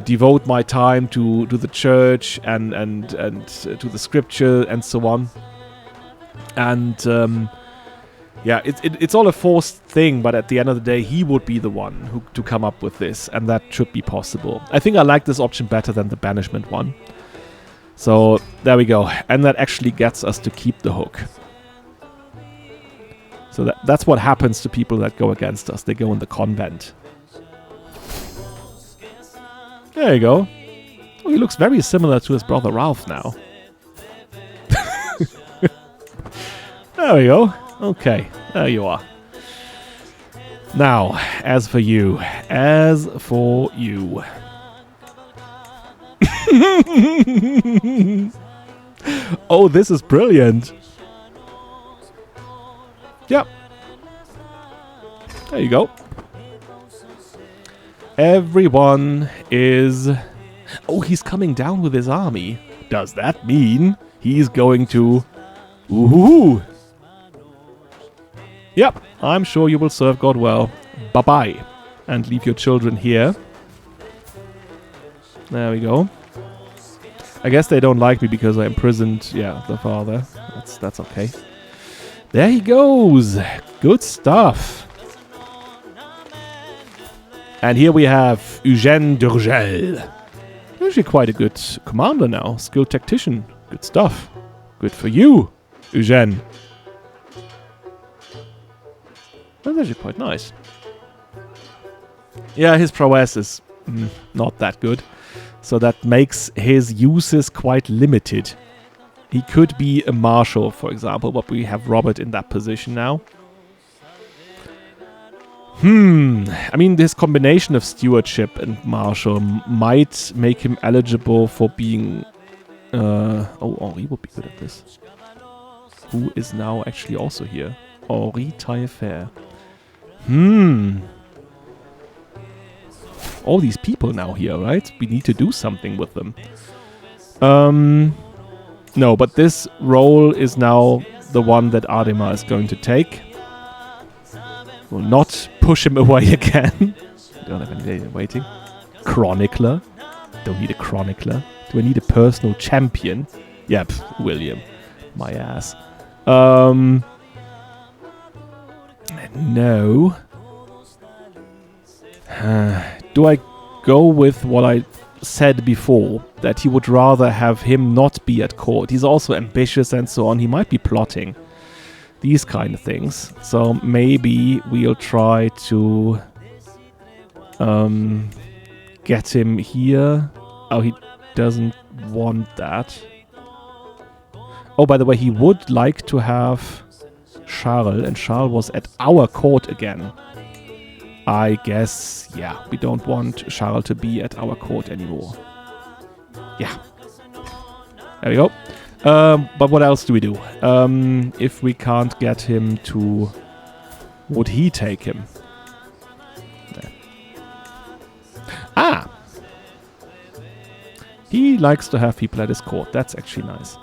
devote my time to the church and to the scripture and so on. And yeah, it's all a forced thing, but at the end of the day, he would be the one to come up with this, and that should be possible. I think I like this option better than the banishment one. So there we go, and that actually gets us to keep the hook. So that's what happens to people that go against us. They go in the convent. There you go. Oh, he looks very similar to his brother Ralph now. There we go. Okay, there you are. Now, as for you. Oh, this is brilliant. Yep. There you go. Everyone is... Oh, he's coming down with his army. Does that mean he's going to... Ooh. Yep, I'm sure you will serve God well. Bye-bye. And leave your children here. There we go. I guess they don't like me because I imprisoned, yeah, the father. That's okay. There he goes. Good stuff. And here we have Eugène d'Urgell. Actually quite a good commander now. Skilled tactician. Good stuff. Good for you, Eugène. That's actually quite nice. Yeah, his prowess is not that good. So that makes his uses quite limited. He could be a marshal, for example, but we have Robert in that position now. I mean, this combination of stewardship and marshal might make him eligible for being... oh, Henri would be good at this. Who is now actually also here? Henri Taillefer. All these people now here, right? We need to do something with them. No, but this role is now the one that Adema is going to take. Will not push him away again. Don't have any waiting. Chronicler. Don't need a chronicler. Do I need a personal champion? Yep, William. My ass. No. Do I go with what I said before, that he would rather have him not be at court? He's also ambitious and so on. He might be plotting these kind of things. So maybe we'll try to get him here. Oh, he doesn't want that. Oh, by the way, he would like to have Charles, and Charles was at our court again. I guess, yeah, we don't want Charles to be at our court anymore. Yeah. There we go. But what else do we do? If we can't get him to... Would he take him? There. Ah! He likes to have people at his court. That's actually nice.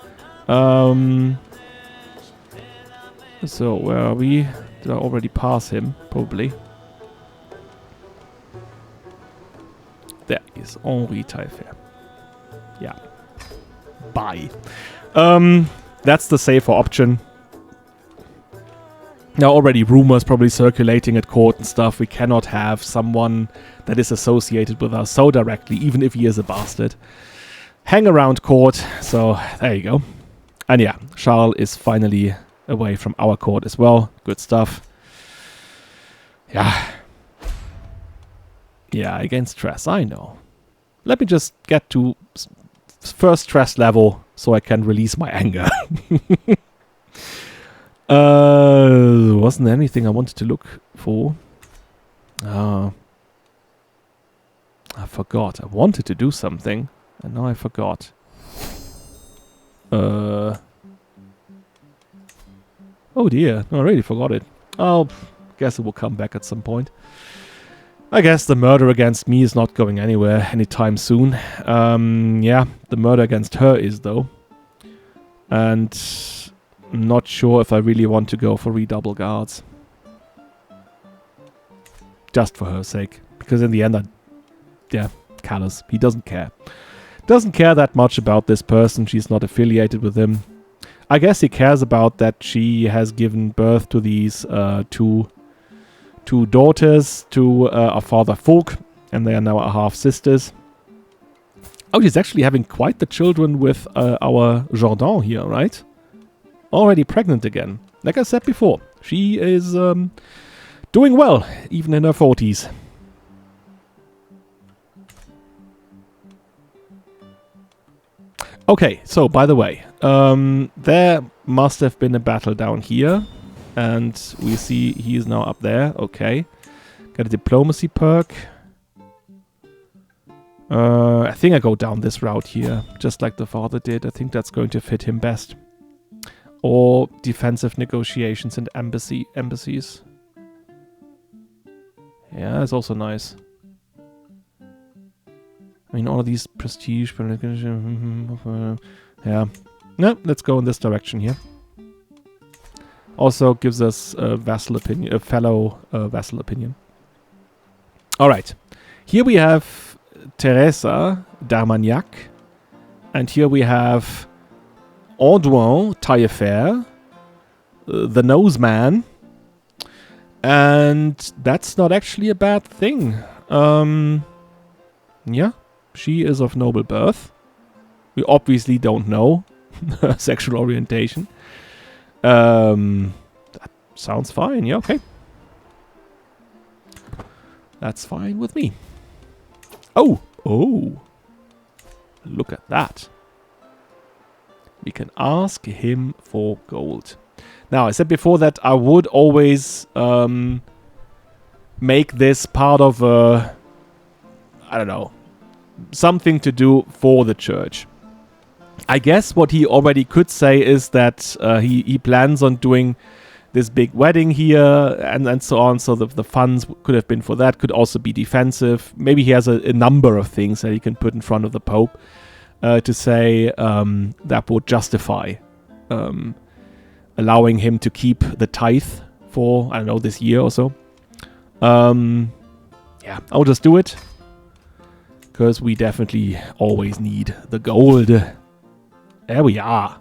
So, where are we? Did I already pass him? Probably. There is Henri Taillefer. Yeah. Bye. That's the safer option. Now already rumors probably circulating at court and stuff. We cannot have someone that is associated with us so directly, even if he is a bastard. hang around court. So there you go. And yeah, Charles is finally away from our court as well. Good stuff. Yeah. Yeah, against stress, I know. Let me just get to first stress level so I can release my anger. Wasn't there anything I wanted to look for? I forgot. I wanted to do something, and now I forgot. Oh dear, no, I really forgot it. Oh, guess it will come back at some point. I guess the murder against me is not going anywhere anytime soon. Yeah, the murder against her is, though. And I'm not sure if I really want to go for redouble guards. Just for her sake. Because in the end, yeah, callous. He doesn't care. Doesn't care that much about this person. She's not affiliated with him. I guess he cares about that she has given birth to these two daughters to our father Folk, and they are now our half-sisters. Oh, she's actually having quite the children with our Jourdan here, right? Already pregnant again. Like I said before, she is doing well, even in her 40s. Okay, so by the way, there must have been a battle down here. And we see he is now up there. Okay. Got a diplomacy perk. I think I go down this route here. Just like the father did. I think that's going to fit him best. Or defensive negotiations and embassies. Yeah, that's also nice. I mean, all of these prestige. Yeah. No, let's go in this direction here. Also gives us a vassal opinion, a fellow vassal opinion. All right. Here we have Teresa d'Armagnac. And here we have Andouin, Taillefer, the Nose Man. And that's not actually a bad thing. Yeah, she is of noble birth. We obviously don't know her sexual orientation. That sounds fine. Yeah, okay. That's fine with me. Oh, look at that. We can ask him for gold. Now, I said before that I would always make this part of a, I don't know, something to do for the church. I guess what he already could say is that he plans on doing this big wedding here and so on, so the funds could have been for that, could also be defensive. Maybe he has a number of things that he can put in front of the Pope to say that would justify allowing him to keep the tithe for, I don't know, this year or so. Yeah, I'll just do it, because we definitely always need the gold. There we are.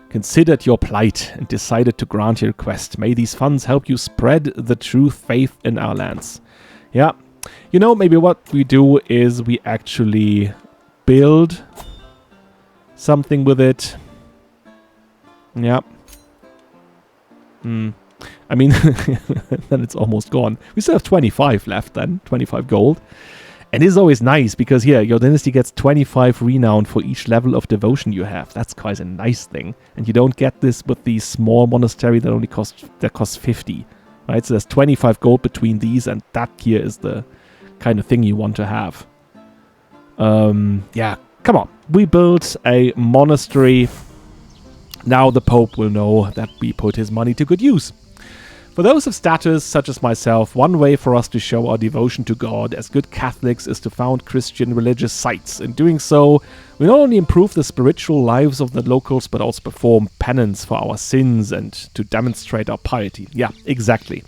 Considered your plight and decided to grant your request. May these funds help you spread the true faith in our lands. Yeah. You know, maybe what we do is we actually build something with it. Yeah. I mean, then it's almost gone. We still have 25 left then. 25 gold. And this is always nice, because here, your dynasty gets 25 renown for each level of devotion you have. That's quite a nice thing. And you don't get this with the small monastery that only costs 50. Right? So there's 25 gold between these, and that here is the kind of thing you want to have. Yeah, come on. We built a monastery. Now the Pope will know that we put his money to good use. For those of status, such as myself, one way for us to show our devotion to God as good Catholics is to found Christian religious sites. In doing so, we not only improve the spiritual lives of the locals, but also perform penance for our sins and to demonstrate our piety. Yeah, exactly.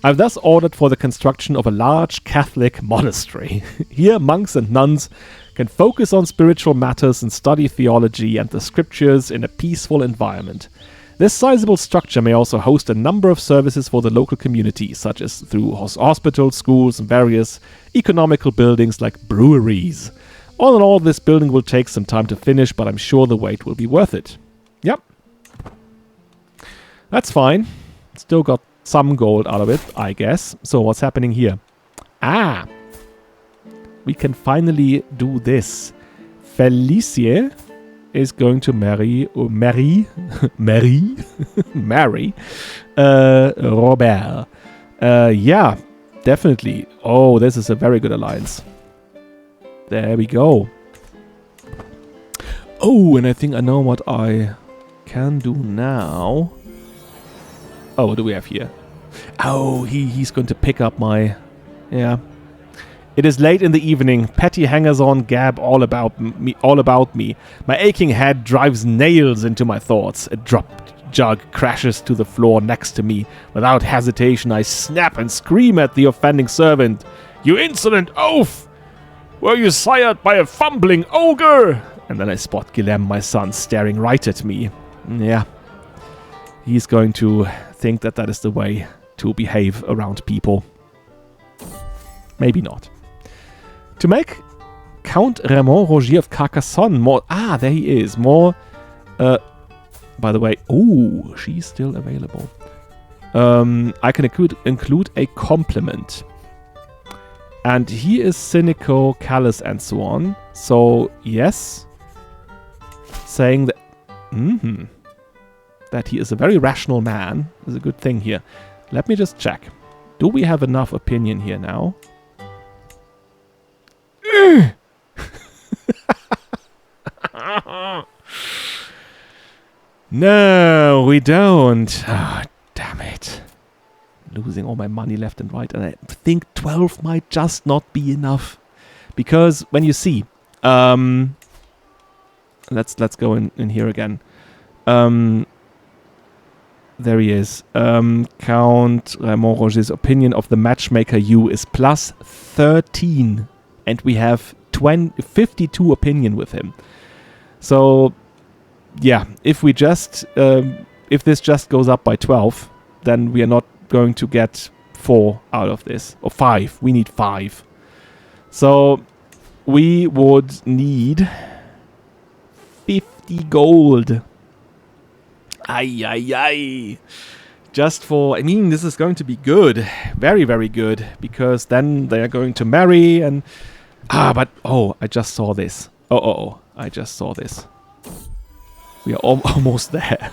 I've thus ordered for the construction of a large Catholic monastery. Here, monks and nuns can focus on spiritual matters and study theology and the scriptures in a peaceful environment. This sizable structure may also host a number of services for the local community, such as through hospitals, schools, and various economical buildings like breweries. All in all, this building will take some time to finish, but I'm sure the wait will be worth it. Yep. That's fine. Still got some gold out of it, I guess. So what's happening here? Ah! We can finally do this. Felicie is going to marry Robert. Yeah, definitely. Oh, this is a very good alliance. There we go. Oh, and I think I know what I can do now. Oh, what do we have here? Oh, he's going to pick up my... Yeah. It is late in the evening. Petty hangers-on gab all about me. My aching head drives nails into my thoughts. A dropped jug crashes to the floor next to me. Without hesitation, I snap and scream at the offending servant. You insolent oaf! Were you sired by a fumbling ogre? And then I spot Guilhem, my son, staring right at me. Yeah. He's going to think that that is the way to behave around people. Maybe not. To make Count Raymond Rogier of Carcassonne more... Ah, there he is. More... by the way... Oh, she's still available. I can include a compliment. And he is cynical, callous, and so on. So, yes. Saying that... that he is a very rational man is a good thing here. Let me just check. Do we have enough opinion here now? No, we don't. Oh, damn it. Losing all my money left and right. And I think 12 might just not be enough. Because when you see... let's go in here again. There he is. Count Raymond Rogier's opinion of the matchmaker U is plus 13. And we have 52 opinion with him. So, yeah, if we just... if this just goes up by 12, then we are not going to get 4 out of this. Or 5. We need 5. So, we would need 50 gold. Ay. Just for... I mean, this is going to be good. Very, very good. Because then they are going to marry and... but... Oh, I just saw this. Oh. I just saw this. We are almost there.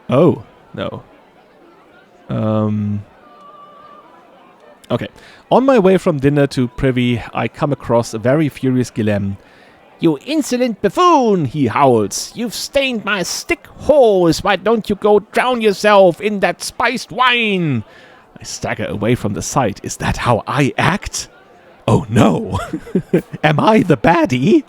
Oh, no. Okay. On my way from dinner to Privy, I come across a very furious Guilhem. You insolent buffoon, he howls. You've stained my stick hose. Why don't you go drown yourself in that spiced wine? I stagger away from the sight. Is that how I act? Oh no. Am I the baddie?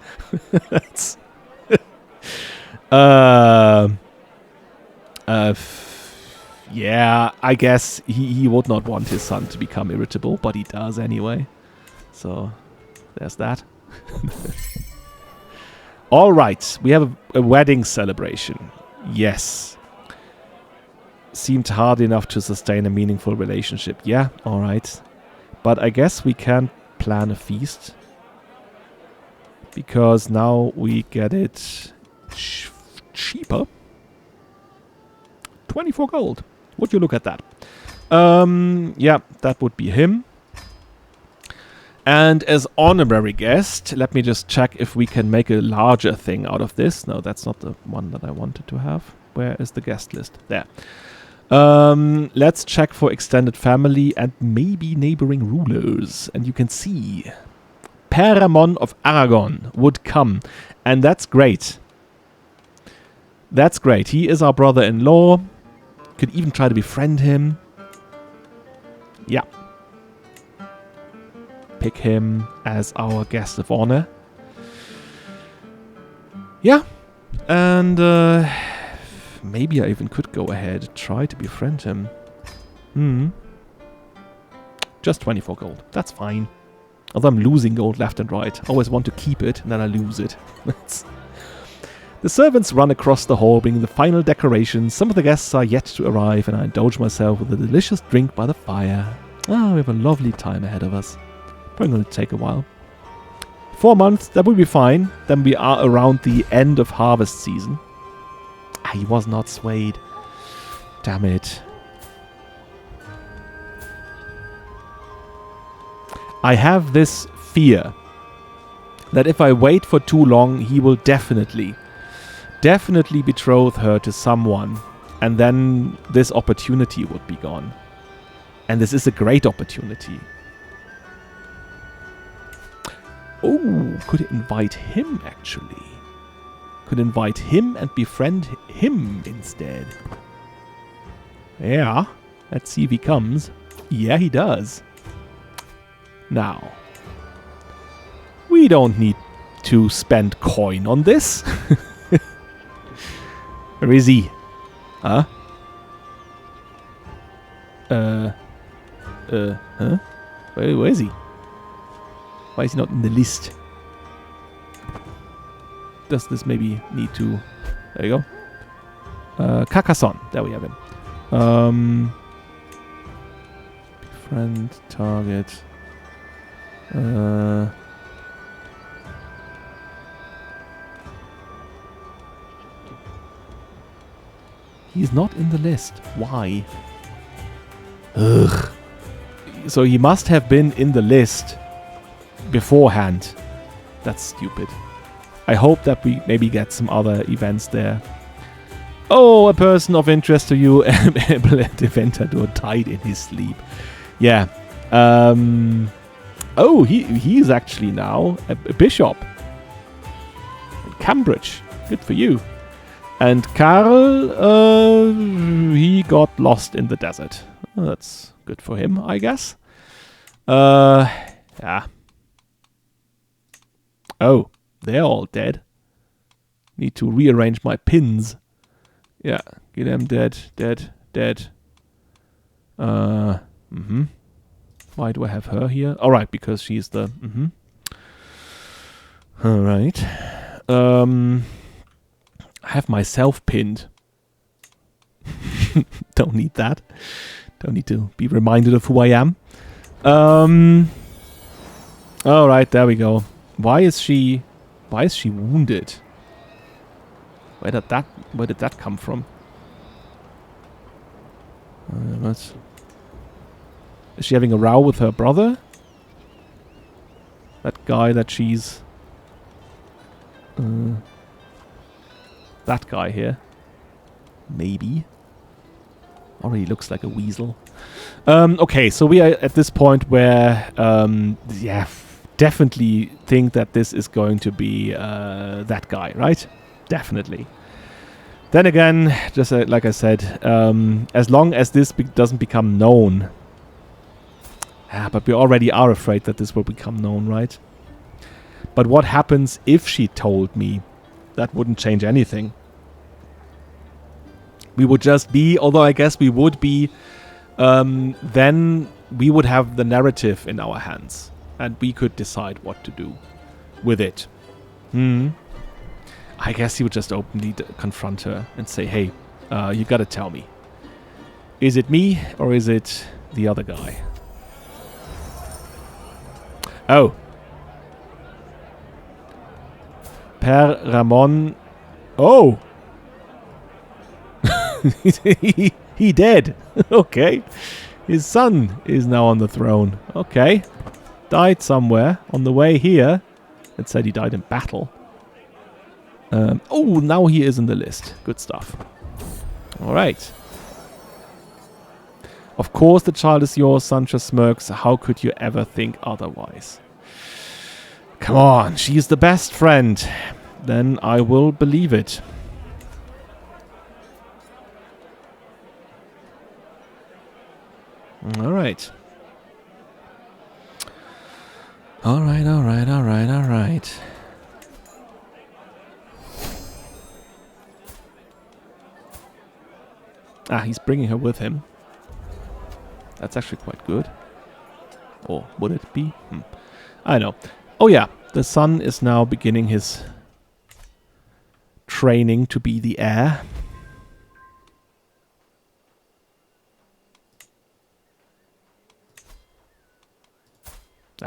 Yeah, I guess he would not want his son to become irritable, but he does anyway. So, there's that. All right, we have a wedding celebration. Yes. Seemed hard enough to sustain a meaningful relationship. Yeah, all right. But I guess we can plan a feast. Because now we get it cheaper. 24 gold. Would you look at that? Yeah, that would be him. And as honorary guest, let me just check if we can make a larger thing out of this. No, that's not the one that I wanted to have. Where is the guest list? There. Let's check for extended family and maybe neighboring rulers. And you can see Père Ramon of Aragon would come. And that's great. That's great. He is our brother-in-law. Could even try to befriend him. Yeah. Pick him as our guest of honor. Yeah. And maybe I even could go ahead, try to befriend him. Just 24 gold. That's fine. Although I'm losing gold left and right. I always want to keep it, and then I lose it. The servants run across the hall, bringing the final decorations. Some of the guests are yet to arrive, and I indulge myself with a delicious drink by the fire. Ah, we have a lovely time ahead of us. Probably going to take a while. 4 months, that will be fine. Then we are around the end of harvest season. Ah, he was not swayed. Damn it. I have this fear that if I wait for too long, he will definitely betroth her to someone, and then this opportunity would be gone. And this is a great opportunity. Oh, could invite him actually. Could invite him and befriend him instead. Yeah, let's see if he comes. Yeah, he does. Now, we don't need to spend coin on this. Where is he? Huh? Huh? Where is he? Why is he not in the list? Does this maybe need to... There you go. Carcassonne. There we have him. Befriend, target... He's not in the list. Why? Ugh. So he must have been in the list beforehand. That's stupid. I hope that we maybe get some other events there. Oh, a person of interest to you, Eventador, died in his sleep. Yeah. Oh, he's actually now a bishop. In Cambridge. Good for you. And Karl, he got lost in the desert. Well, that's good for him, I guess. Yeah. Oh, they're all dead. Need to rearrange my pins. Yeah, Guillaume dead. Why do I have her here? Alright, because she's the... Alright. I have myself pinned. Don't need that. Don't need to be reminded of who I am. Alright, there we go. Why is she wounded? Where did that come from? What? Is she having a row with her brother? That guy that she's... that guy here. Maybe. Already looks like a weasel. Okay, so we are at this point where... yeah, definitely think that this is going to be that guy, right? Definitely. Then again, just like I said, as long as this doesn't become known... but we already are afraid that this will become known, right? But what happens if she told me? That wouldn't change anything. We would just be, although I guess we would be, then we would have the narrative in our hands. And we could decide what to do with it. I guess he would just openly confront her and say, hey, you gotta tell me. Is it me or is it the other guy? Oh. Per Ramon. Oh. he dead. Okay. His son is now on the throne. Okay. Died somewhere on the way here. It said he died in battle. Oh, now he is in the list. Good stuff. Alright. Of course the child is yours, Sancho smirks. How could you ever think otherwise? Come on, she's the best friend. Then I will believe it. Alright. Alright. Ah, he's bringing her with him. That's actually quite good. Or would it be? I know. Oh yeah, the son is now beginning his training to be the heir.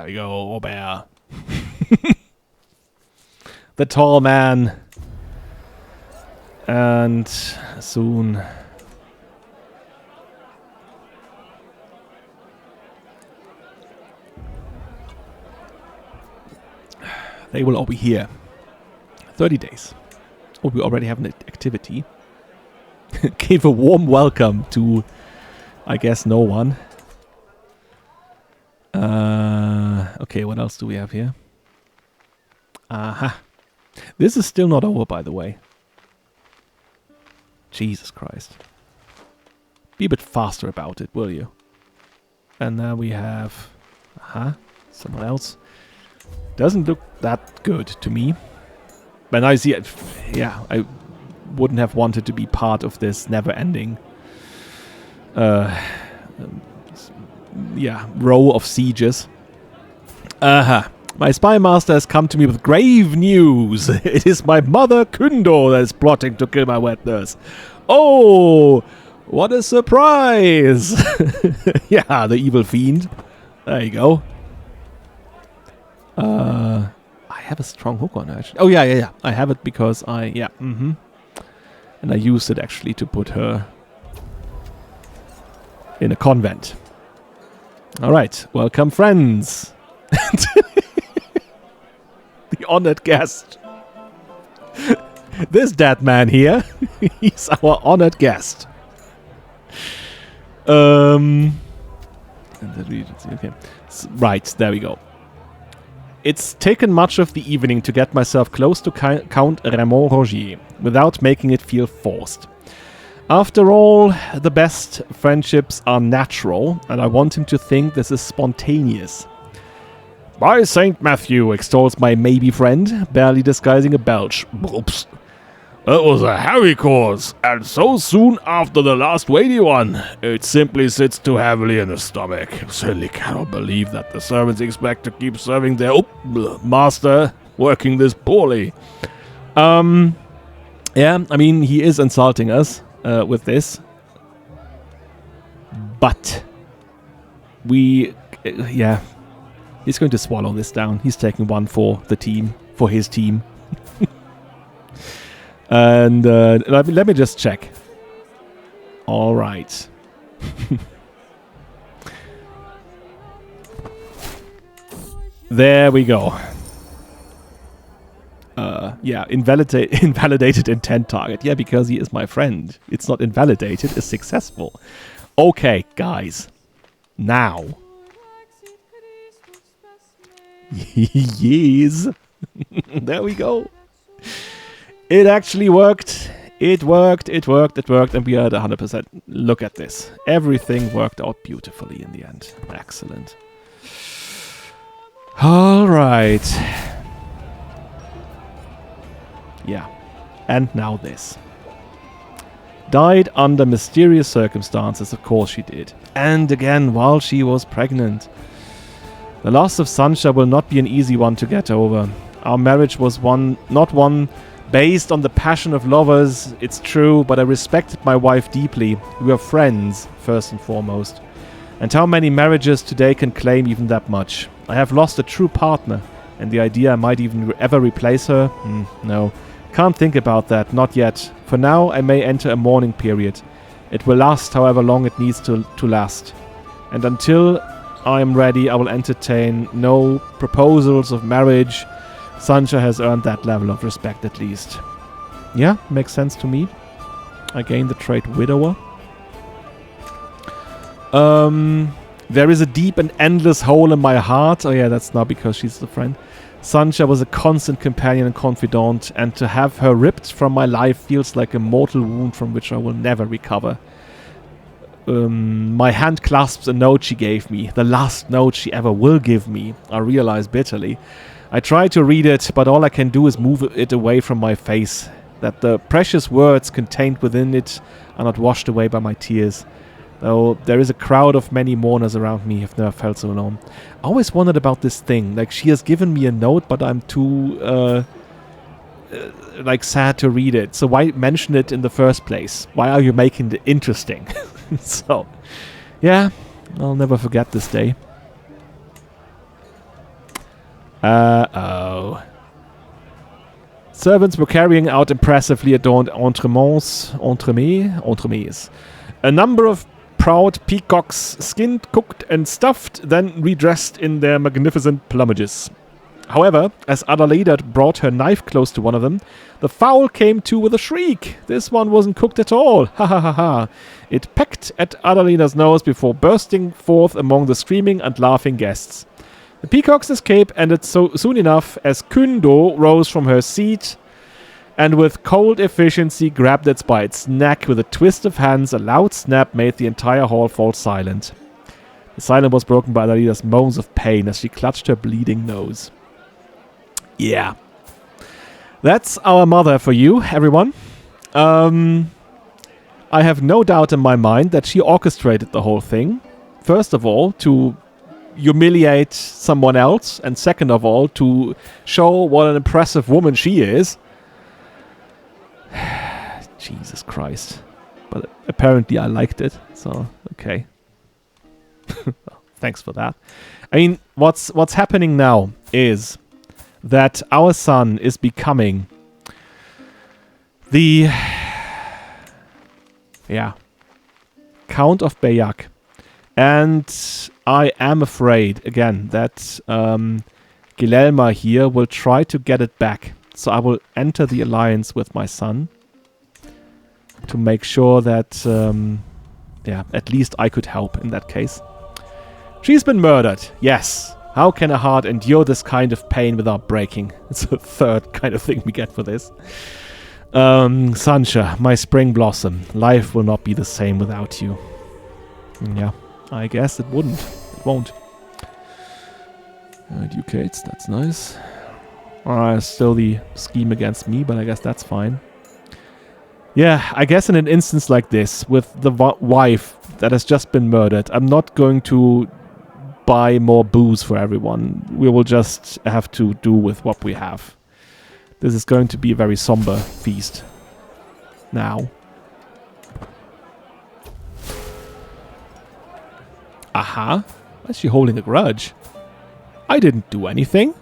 There we go, Robert. The tall man. And soon... they will all be here. 30 days. Oh, we already have an activity. Gave a warm welcome to, I guess, no one. Okay, what else do we have here? Aha. This is still not over, by the way. Jesus Christ. Be a bit faster about it, will you? And now we have... aha, someone else. Doesn't look that good to me. But I see it. Yeah, I wouldn't have wanted to be part of this never-ending row of sieges. My spy master has come to me with grave news. It is my mother Kündo that is plotting to kill my wet nurse. Oh, what a surprise! Yeah, the evil fiend. There you go. I have a strong hook on her, actually. Oh, yeah. I have it because and I used it, actually, to put her in a convent. Alright, welcome, friends. The honored guest. This dead man here, he's our honored guest. And the Regency, okay. Right, there we go. It's taken much of the evening to get myself close to Count Raymond Rogier, without making it feel forced. After all, the best friendships are natural, and I want him to think this is spontaneous. By St. Matthew, extols my maybe friend, barely disguising a belch. Oops. That was a hairy course, and so soon after the last weighty one. It simply sits too heavily in the stomach. Certainly cannot believe that the servants expect to keep serving their master working this poorly. Yeah, I mean, he is insulting us with this. But we, he's going to swallow this down. He's taking one for the team, for his team. And let me just check. All right. There we go. Yeah, invalidated intent target. Yeah, because he is my friend. It's not invalidated, it's successful. Okay, guys. Now. Yes. There we go. It actually worked. It worked, and we are at 100%. Look at this. Everything worked out beautifully in the end. Excellent. All right. Yeah. And now this. Died under mysterious circumstances, of course she did. And again, while she was pregnant. The loss of Sancha will not be an easy one to get over. Our marriage was not one based on the passion of lovers, it's true, but I respected my wife deeply. We were friends, first and foremost. And how many marriages today can claim even that much? I have lost a true partner, and the idea I might even ever replace her? No. Can't think about that, not yet. For now, I may enter a mourning period. It will last however long it needs to last. And until I am ready, I will entertain no proposals of marriage. Sancha has earned that level of respect at least. Yeah, makes sense to me. I gained the trait Widower. There is a deep and endless hole in my heart. Oh yeah, that's not because she's the friend. Sancha was a constant companion and confidant, and to have her ripped from my life feels like a mortal wound from which I will never recover. My hand clasps a note she gave me, the last note she ever will give me, I realize bitterly. I try to read it, but all I can do is move it away from my face, that the precious words contained within it are not washed away by my tears. Though there is a crowd of many mourners around me, I've never felt so alone. I always wondered about this thing, like she has given me a note, but I'm too, sad to read it. So why mention it in the first place? Why are you making it interesting? So, yeah, I'll never forget this day. Oh. Servants were carrying out impressively adorned entremets. A number of proud peacocks, skinned, cooked, and stuffed, then redressed in their magnificent plumages. However, as Adelaida brought her knife close to one of them, the fowl came to with a shriek. This one wasn't cooked at all. Ha ha ha ha. It pecked at Adelaida's nose before bursting forth among the screaming and laughing guests. The peacock's escape ended so soon enough as Kundo rose from her seat and with cold efficiency grabbed it by its neck with a twist of hands. A loud snap made the entire hall fall silent. The silence was broken by Adelaida's moans of pain as she clutched her bleeding nose. Yeah. That's our mother for you, everyone. I have no doubt in my mind that she orchestrated the whole thing. First of all, to humiliate someone else, and second of all, to show what an impressive woman she is. Jesus Christ. But apparently I liked it, so okay. Thanks for that. I mean, what's happening now is that our son is becoming the Count of Bayek. And I am afraid, again, that Guilherme here will try to get it back. So I will enter the alliance with my son to make sure that, at least I could help in that case. She's been murdered, yes. How can a heart endure this kind of pain without breaking? It's the third kind of thing we get for this. Sancha, my spring blossom. Life will not be the same without you. Yeah, I guess it wouldn't. It won't. Ducates, that's nice. Still the scheme against me, but I guess that's fine. Yeah, I guess in an instance like this, with the wife that has just been murdered, I'm not going to buy more booze for everyone. We will just have to do with what we have. This is going to be a very somber feast. Now. Aha. Why is she holding a grudge? I didn't do anything.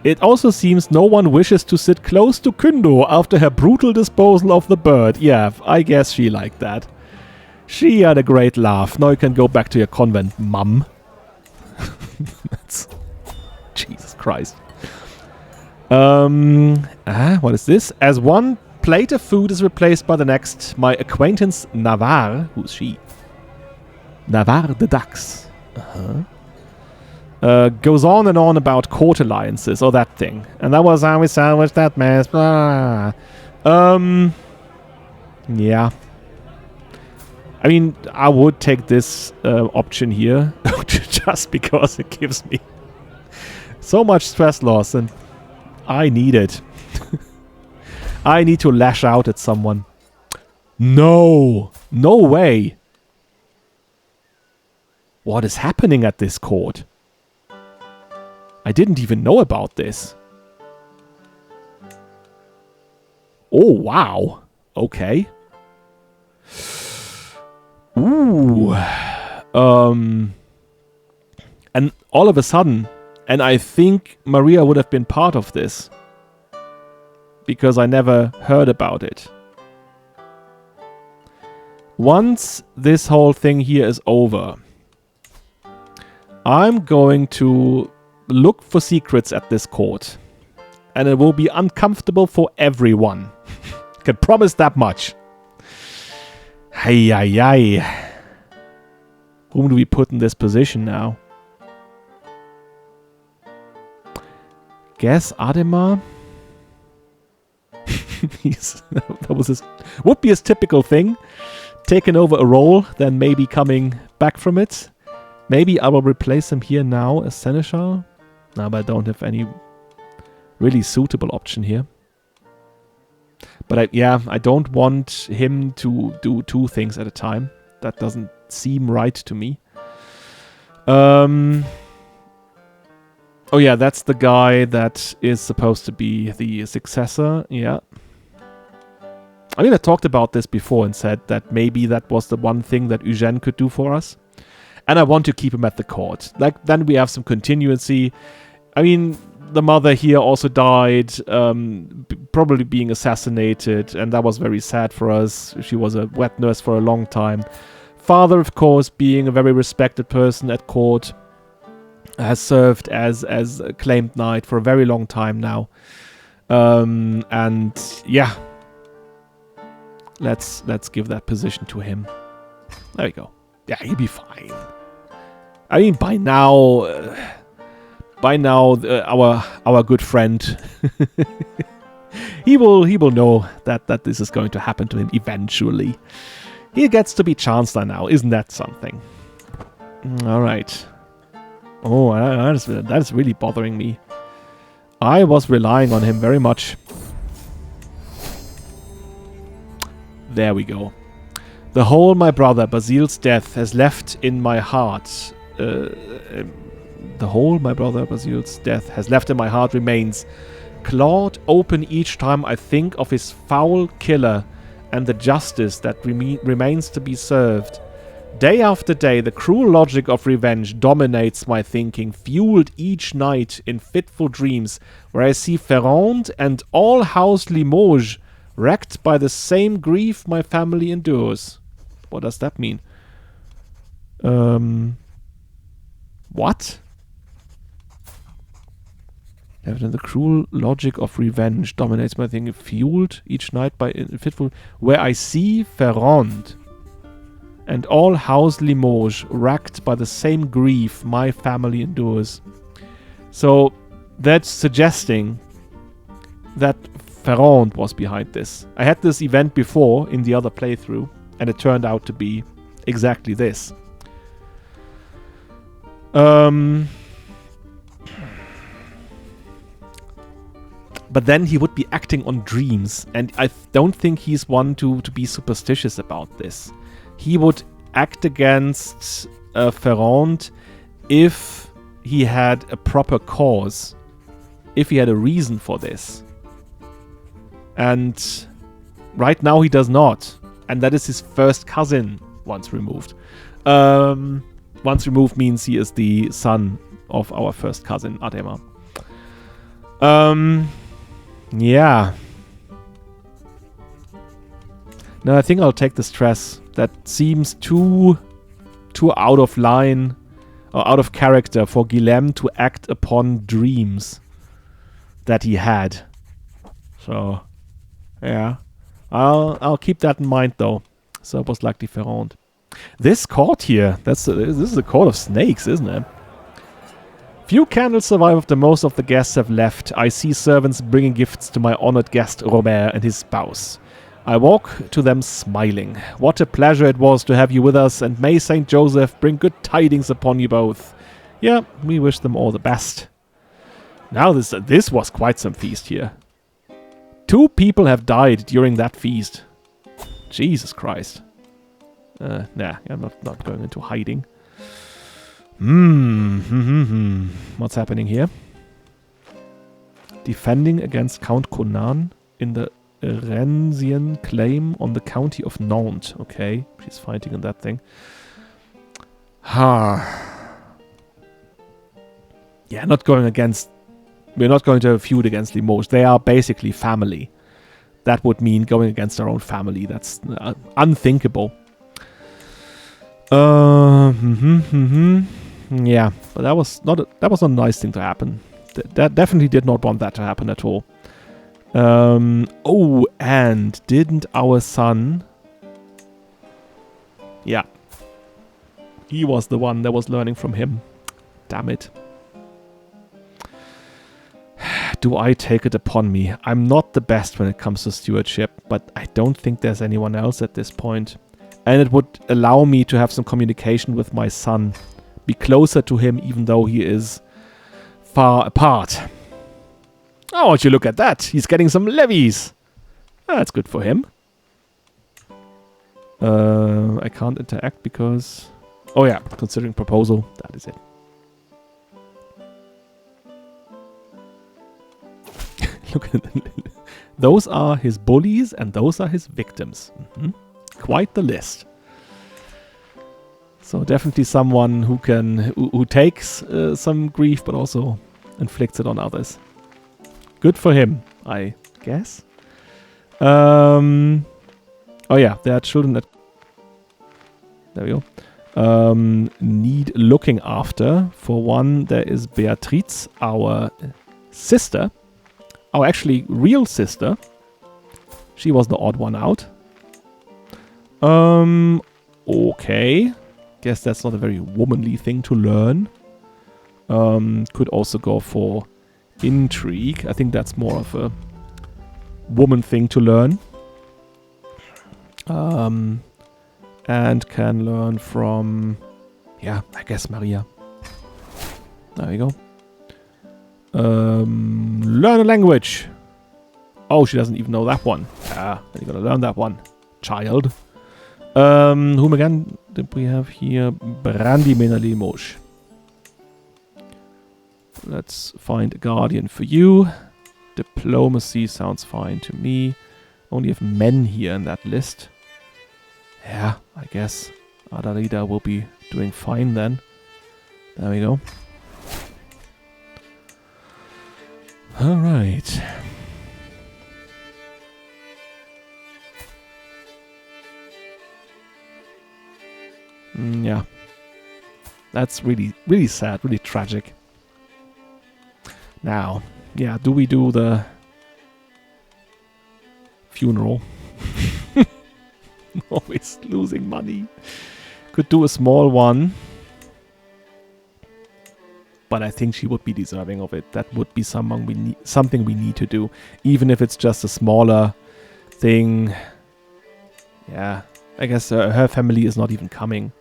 It also seems no one wishes to sit close to Kundo after her brutal disposal of the bird. Yeah, I guess she liked that. She had a great laugh. Now you can go back to your convent, mum. That's... Jesus Christ. What is this? As one plate of food is replaced by the next, my acquaintance Navarre, who's she? Navarre the Dax. Goes on and on about court alliances or that thing. And that was how we salvaged that mess. Blah. Yeah. I mean, I would take this option here just because it gives me so much stress loss and I need it. I need to lash out at someone. No! No way! What is happening at this court? I didn't even know about this. Oh, wow. Okay. Ooh. And all of a sudden, and I think Maria would have been part of this, because I never heard about it. Once this whole thing here is over, I'm going to look for secrets at this court. And it will be uncomfortable for everyone. Can promise that much. Hey, ay, ay. Whom do we put in this position now? Guess Ademar? That was his, would be his typical thing. Taking over a role, then maybe coming back from it. Maybe I will replace him here now as Seneschal. No, but I don't have any really suitable option here. But I don't want him to do two things at a time. That doesn't seem right to me. Oh yeah, that's the guy that is supposed to be the successor. Yeah. I mean, I talked about this before and said that maybe that was the one thing that Eugène could do for us. And I want to keep him at the court. Like, then we have some continuity. I mean, the mother here also died, probably being assassinated, and that was very sad for us. She was a wet nurse for a long time. Father, of course, being a very respected person at court, has served as a claimed knight for a very long time now. And yeah, let's give that position to him. There we go. Yeah, he'll be fine. I mean, by now, our good friend, he will know that this is going to happen to him eventually. He gets to be Chancellor now, isn't that something? All right. Oh, that is really bothering me. I was relying on him very much. There we go. The hole my brother Basile's death has left in my heart. The hole my brother Basile's death has left in my heart remains clawed open each time I think of his foul killer and the justice that remains to be served. Day after day, the cruel logic of revenge dominates my thinking, fueled each night in fitful dreams, where I see Ferrand and all House Limoges wrecked by the same grief my family endures. What does that mean? What? The cruel logic of revenge dominates my thinking, fueled each night by fitful, where I see Ferrand and all House Limoges racked by the same grief my family endures. So that's suggesting that Ferrand was behind this. I had this event before in the other playthrough, and it turned out to be exactly this. But then he would be acting on dreams, and I don't think he's one to be superstitious about this. He would act against Ferrand if he had a proper cause, if he had a reason for this. And right now he does not. And that is his first cousin once removed. Once removed means he is the son of our first cousin, Adema. Yeah. No, I think I'll take the stress. That seems too out of line or out of character for Guilhem to act upon dreams that he had. So, yeah. I'll keep that in mind though. So it was likely Ferrand. This court here, this is a court of snakes, isn't it? Few candles survive after most of the guests have left. I see servants bringing gifts to my honored guest Robert and his spouse. I walk to them smiling. What a pleasure it was to have you with us, and may Saint Joseph bring good tidings upon you both. Yeah, we wish them all the best. Now this was quite some feast here. 2 people have died during that feast. Jesus Christ. Nah, I'm not going into hiding. What's happening here? Defending against Count Conan in the Rensian claim on the county of Nantes. Okay, she's fighting in that thing. Yeah, not going against... We're not going to feud against Limoges. They are basically family. That would mean going against our own family. That's unthinkable. Yeah, but that was not a nice thing to happen. That definitely did not want that to happen at all. Oh, and didn't our son... Yeah. He was the one that was learning from him. Damn it. Do I take it upon me? I'm not the best when it comes to stewardship, but I don't think there's anyone else at this point. And it would allow me to have some communication with my son. Be closer to him even though he is far apart. Oh, would you look at that? He's getting some levies. That's good for him. I can't interact because... Oh yeah, considering proposal. That is it. Look at that. Those are his bullies and those are his victims. Quite the list. So definitely someone who takes some grief, but also inflicts it on others. Good for him, I guess. Oh yeah, there are children that... There we go. Need looking after. For one, there is Beatrice, our sister. Our actually real sister. She was the odd one out. Okay. Guess that's not a very womanly thing to learn. Could also go for intrigue. I think that's more of a woman thing to learn. And can learn from... Yeah, I guess Maria. There we go. Learn a language. Oh, she doesn't even know that one. Ah, then you gotta learn that one. Child. Whom again did we have here? Brandy Menalimosh. Let's find a guardian for you. Diplomacy sounds fine to me. Only have men here in that list. Yeah, I guess Adarida will be doing fine then. There we go. Alright. Yeah. That's really, really sad, really tragic. Now, yeah, do we do the funeral? Always losing money. Could do a small one. But I think she would be deserving of it. That would be something we need to do. Even if it's just a smaller thing. Yeah, I guess her family is not even coming.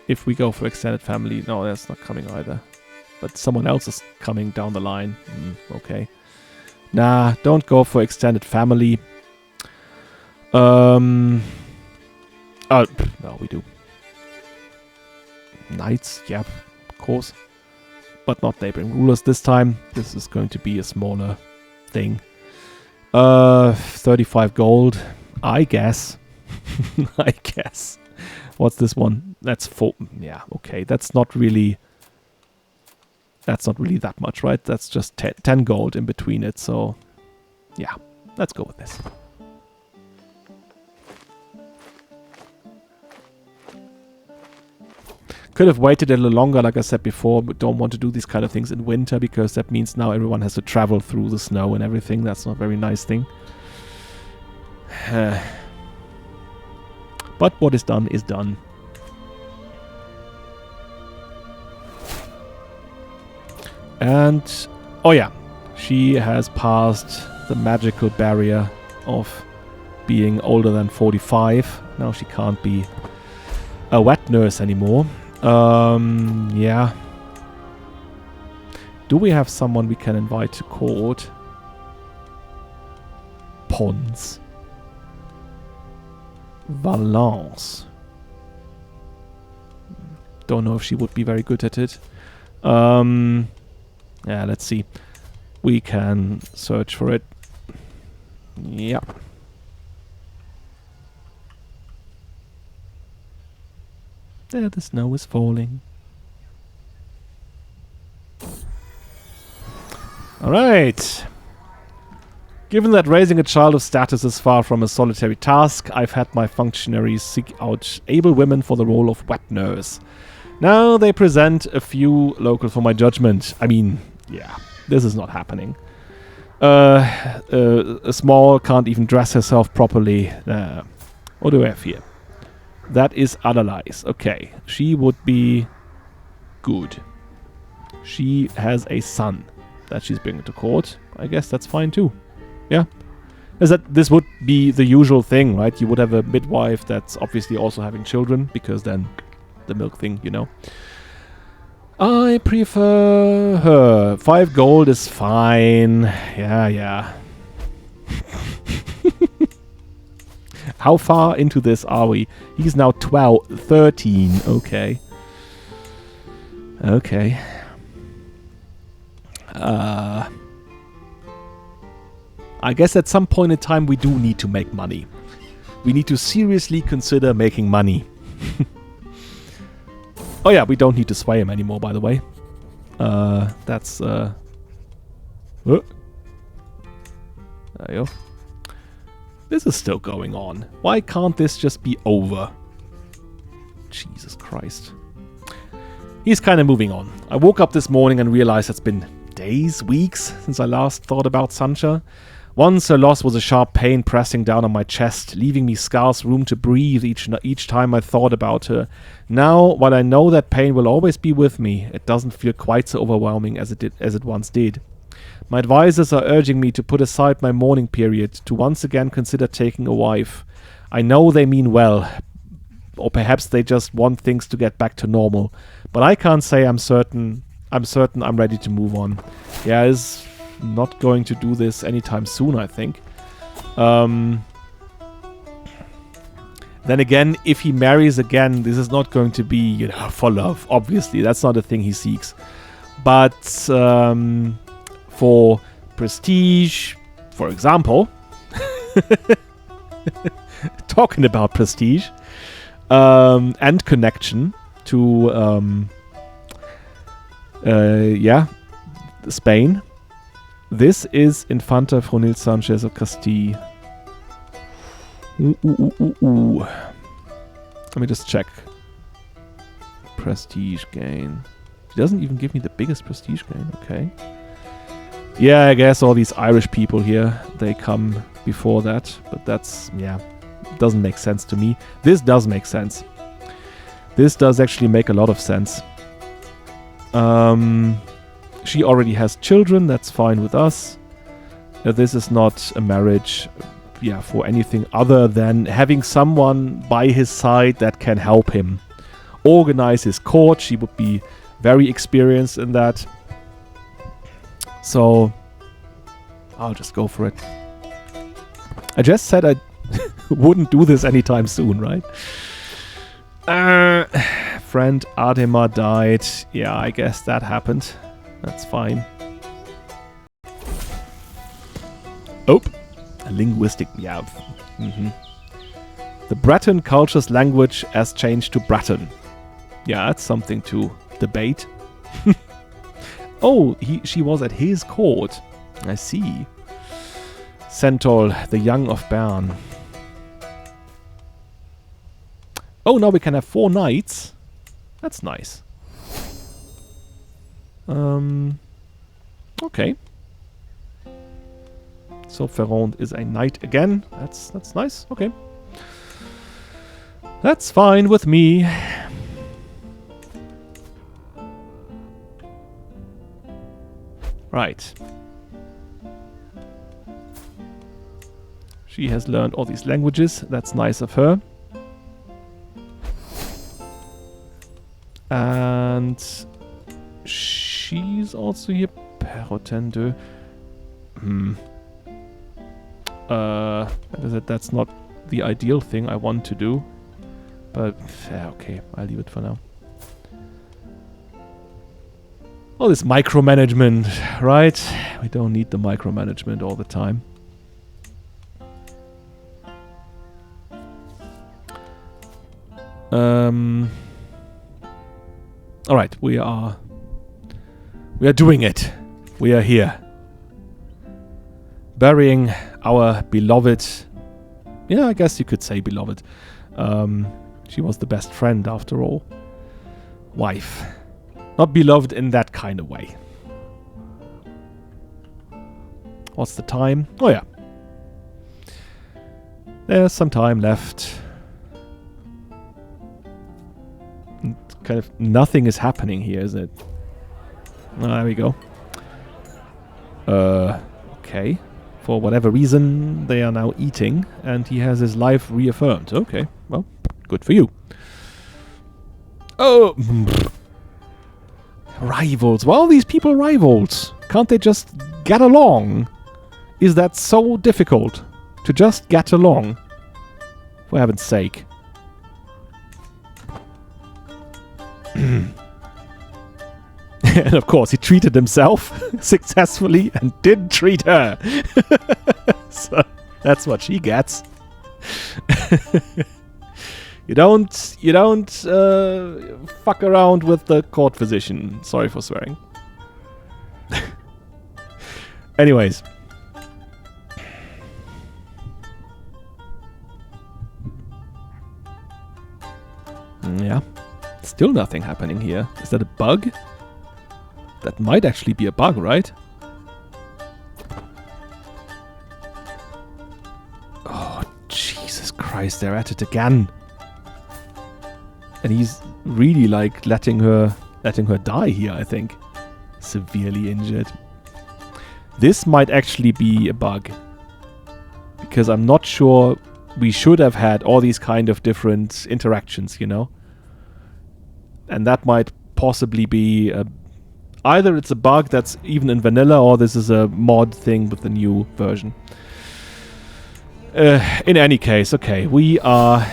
If we go for extended family, no, that's not coming either. But someone else is coming down the line. Okay. Nah, don't go for extended family. Oh, no, we do. Knights, yeah, of course. But not neighboring rulers this time. This is going to be a smaller thing. 35 gold, I guess. I guess. What's this one? That's 4. Yeah, okay. That's not really that much, right? That's just 10 gold in between it. So, yeah, let's go with this. Could have waited a little longer, like I said before, but don't want to do these kind of things in winter because that means now everyone has to travel through the snow and everything. That's not a very nice thing. But what is done is done. And, oh yeah, she has passed the magical barrier of being older than 45. Now she can't be a wet nurse anymore. Yeah. Do we have someone we can invite to court? Pons. Valence. Don't know if she would be very good at it. Yeah, let's see. We can search for it. Yeah. There, the snow is falling. Alright. Given that raising a child of status is far from a solitary task, I've had my functionaries seek out able women for the role of wet nurse. Now they present a few local for my judgment. I mean, yeah, this is not happening. A small can't even dress herself properly. What do I have here? That is Adalais. Okay, she would be good. She has a son that she's bringing to court. I guess that's fine too. Yeah. This would be the usual thing, right? You would have a midwife that's obviously also having children, because then the milk thing, you know. I prefer her. 5 gold is fine. Yeah. How far into this are we? He's now 13. Okay. I guess at some point in time we do need to make money. we need to seriously consider making money. Oh yeah, we don't need to sway him anymore, by the way. That's... There you go. This is still going on. Why can't this just be over? Jesus Christ. He's kind of moving on. I woke up this morning and realized it's been days, weeks since I last thought about Sancha. Once her loss was a sharp pain pressing down on my chest, leaving me scarce room to breathe each time I thought about her. Now, while I know that pain will always be with me, it doesn't feel quite so overwhelming as it once did. My advisors are urging me to put aside my mourning period, to once again consider taking a wife. I know they mean well, or perhaps they just want things to get back to normal. But I can't say I'm certain I'm ready to move on. Yeah, is not going to do this anytime soon, I think. Then again, if he marries again, this is not going to be, you know, for love. Obviously, that's not a thing he seeks. But for prestige, for example, talking about prestige, and connection to, Spain. This is Infanta Fronil Sanchez of Castile. Let me just check. Prestige gain. He doesn't even give me the biggest prestige gain. Okay. Yeah, I guess all these Irish people here, they come before that. But that's, yeah, doesn't make sense to me. This does make sense. This does actually make a lot of sense. She already has children, that's fine with us. This is not a marriage, for anything other than having someone by his side that can help him organize his court. She would be very experienced in that. So, I'll just go for it. I just said I wouldn't do this anytime soon, right? Friend Adema died. Yeah, I guess that happened. That's fine. Oh, a linguistic, yeah. The Breton culture's language has changed to Breton. Yeah, that's something to debate. Oh, she was at his court. I see. Centaur, the Young of Bern. Oh, now we can have 4 knights. That's nice. Okay. So Ferrand is a knight again. That's nice. Okay. That's fine with me. Right. She has learned all these languages. That's nice of her. And she's also here. Perrotin de. That's not the ideal thing I want to do. But, yeah, okay. I'll leave it for now. All this micromanagement, right? We don't need the micromanagement all the time. Alright, we are doing it. We are here. Burying our beloved... Yeah, I guess you could say beloved. She was the best friend, after all. Wife. Not beloved in that kind of way. What's the time? Oh, yeah. There's some time left. Kind of nothing is happening here, is it? Oh, there we go. Okay. For whatever reason, they are now eating, and he has his life reaffirmed. Okay, well, good for you. Oh! Rivals. Why are these people rivals? Can't they just get along? Is that so difficult? To just get along? For heaven's sake. And of course, he treated himself successfully and did treat her. So that's what she gets. You don't fuck around with the court physician. Sorry for swearing. Anyways. Yeah. Still nothing happening here. Is that a bug? That might actually be a bug, right? Oh, Jesus Christ, they're at it again. And he's really like letting her die here, I think. Severely injured. This might actually be a bug. Because I'm not sure we should have had all these kind of different interactions, you know? And that might possibly be either it's a bug that's even in vanilla, or this is a mod thing with the new version. In any case, okay, we are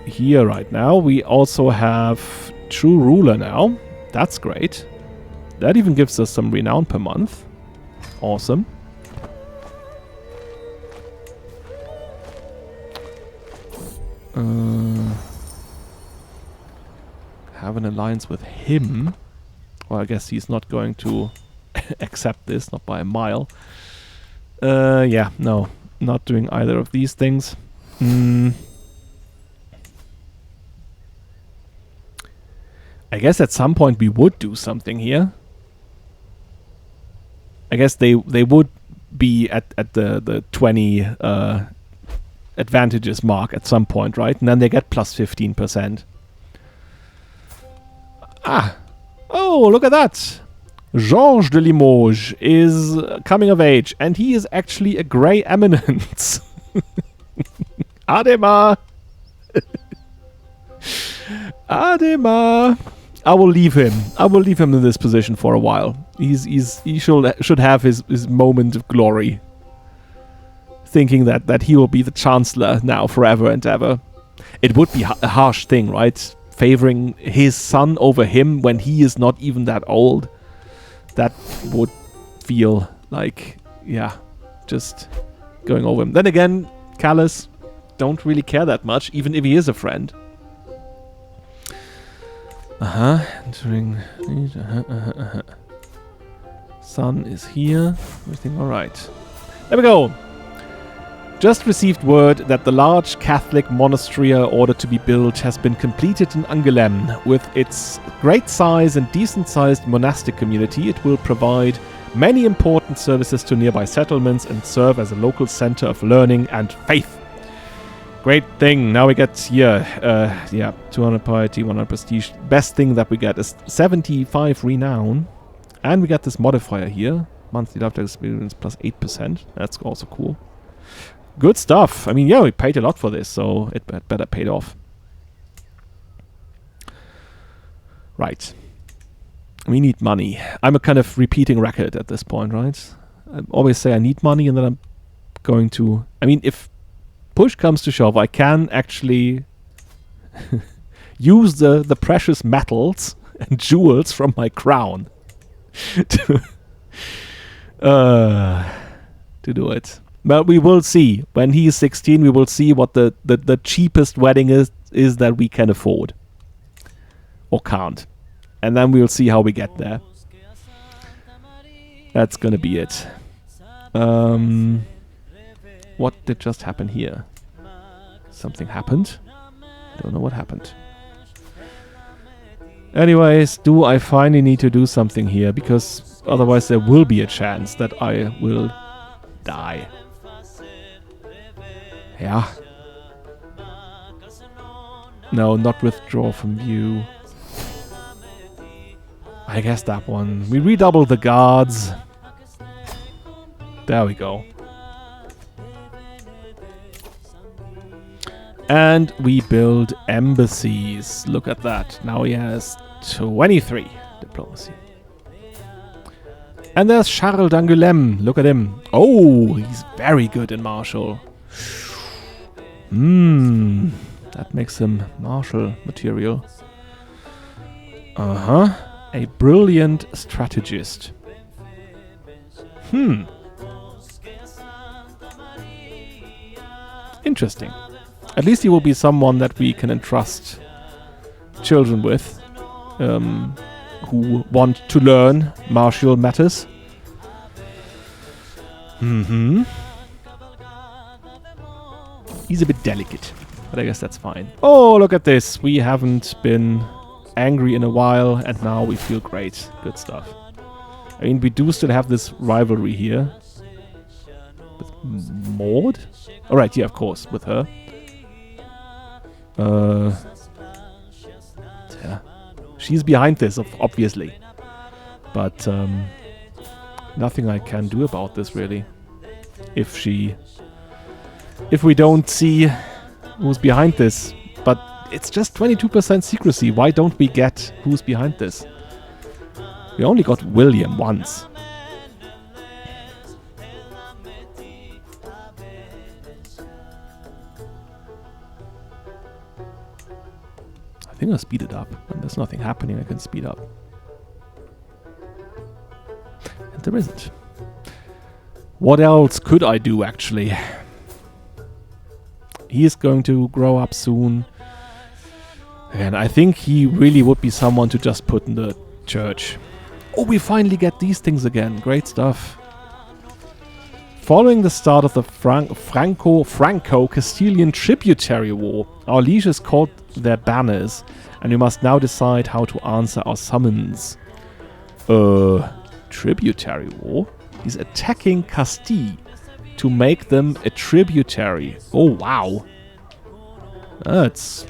here right now. We also have True Ruler now. That's great. That even gives us some renown per month. Awesome. Have an alliance with him. Well, I guess he's not going to accept this, not by a mile. Yeah, no. Not doing either of these things. I guess at some point we would do something here. I guess they would be at the 20 advantages mark at some point, right? And then they get plus 15%. Ah! Oh, look at that! Georges de Limoges is coming of age, and he is actually a Grey Eminence. Adema! Adema! I will leave him. I will leave him in this position for a while. He should have his moment of glory. Thinking that he will be the Chancellor now forever and ever. It would be a harsh thing, right? Favoring his son over him when he is not even that old. That would feel like, yeah, just going over him. Then again, Callus don't really care that much, even if he is a friend. Entering. Sun is here. Everything alright. There we go. Just received word that the large Catholic monastery ordered to be built has been completed in Angoulême. With its great size and decent-sized monastic community, it will provide many important services to nearby settlements and serve as a local center of learning and faith. Great thing. Now we get here, yeah, 200 piety, 100 prestige. Best thing that we get is 75 renown. And we got this modifier here. Monthly lifetime experience plus 8%. That's also cool. Good stuff. I mean, yeah, we paid a lot for this, so it better paid off. Right. We need money. I'm a kind of repeating record at this point, right? I always say I need money, and then I'm going to... I mean, if push comes to shove, I can actually use the precious metals and jewels from my crown to do it. But we will see. When he is 16, we will see what the cheapest wedding is that we can afford. Or can't. And then we'll see how we get there. That's gonna be it. What did just happen here? Something happened? I don't know what happened. Anyways, do I finally need to do something here? Because otherwise there will be a chance that I will die. Yeah. No, not withdraw from view. I guess that one. We redouble the guards. There we go. And we build embassies. Look at that. Now he has 23 diplomacy. And there's Charles d'Angoulême. Look at him. Oh, he's very good in martial. That makes him martial material. A brilliant strategist. Interesting. At least he will be someone that we can entrust children with, who want to learn martial matters. He's a bit delicate, but I guess that's fine. Oh, look at this. We haven't been angry in a while, and now we feel great. Good stuff. I mean, we do still have this rivalry here. With Maud? Alright, yeah, of course, with her. Yeah. She's behind this, obviously. But, nothing I can do about this, really. If we don't see who's behind this. But it's just 22% secrecy. Why don't we get who's behind this? We only got William once. I think I'll speed it up. When there's nothing happening, I can speed up. And there isn't. What else could I do, actually? He is going to grow up soon. And I think he really would be someone to just put in the church. Oh, we finally get these things again. Great stuff. Following the start of the Franco-Castilian tributary war, our lieges called their banners, and we must now decide how to answer our summons. Tributary war? He's attacking Castile to make them a tributary. Oh, wow. That's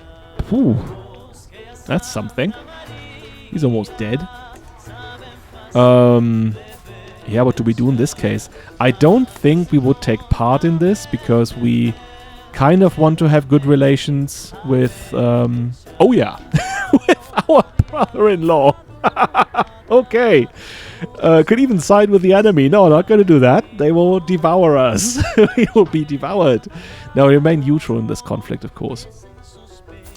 something. He's almost dead. Yeah, what do we do in this case? I don't think we would take part in this because we kind of want to have good relations with, oh yeah, with our brother-in-law. Okay. Could even side with the enemy. No, not going to do that. They will devour us. We will be devoured. Now, we remain neutral in this conflict, of course.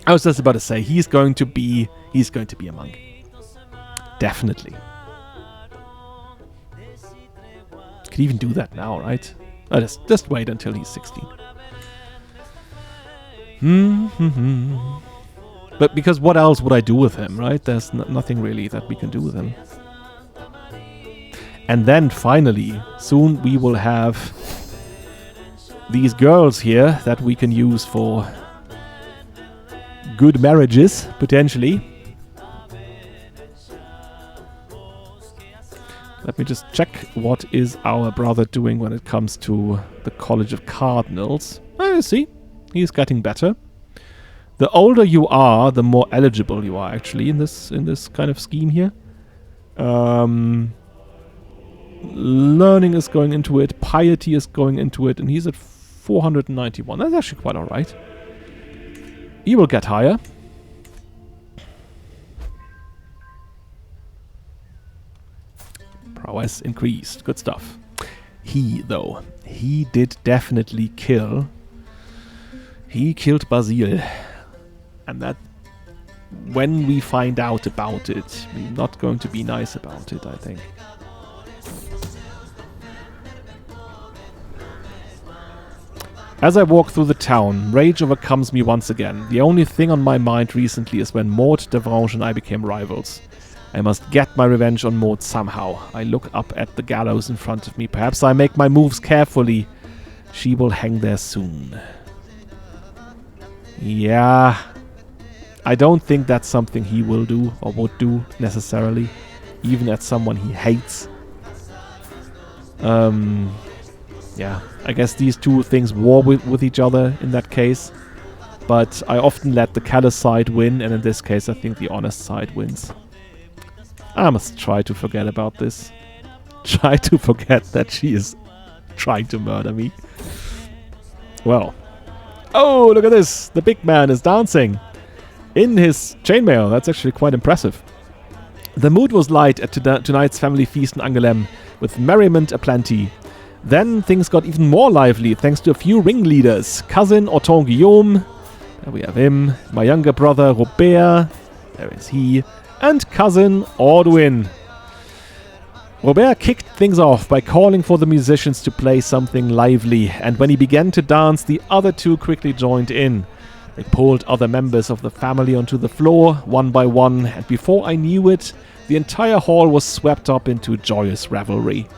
I was just about to say, he's going to be a monk. Definitely. Could even do that now, right? Just wait until he's 16. But because what else would I do with him, right? There's nothing really that we can do with him. And then finally, soon we will have these girls here that we can use for good marriages, potentially. Let me just check what is our brother doing when it comes to the College of Cardinals. Oh, see, he's getting better. The older you are, the more eligible you are actually in this kind of scheme here. Learning is going into it, piety is going into it, and he's at 491. That's actually quite alright. He will get higher. Prowess increased. Good stuff. He did definitely kill. He killed Basile. And that, when we find out about it, we're not going to be nice about it, I think. As I walk through the town, rage overcomes me once again. The only thing on my mind recently is when Maud, Devrange and I became rivals. I must get my revenge on Maud somehow. I look up at the gallows in front of me. Perhaps I make my moves carefully. She will hang there soon. Yeah. I don't think that's something he will do or would do necessarily. Even at someone he hates. Yeah, I guess these two things war with each other in that case. But I often let the callous side win, and in this case I think the honest side wins. I must try to forget about this. Try to forget that she is trying to murder me. Well. Oh, look at this! The big man is dancing in his chainmail. That's actually quite impressive. The mood was light at tonight's family feast in Angoulême, with merriment aplenty. Then things got even more lively thanks to a few ringleaders. Cousin Hortense Guillaume, there we have him. My younger brother Robért, there is he. And cousin Ordwin. Robert kicked things off by calling for the musicians to play something lively, and when he began to dance, the other two quickly joined in. They pulled other members of the family onto the floor, one by one, and before I knew it, the entire hall was swept up into joyous revelry.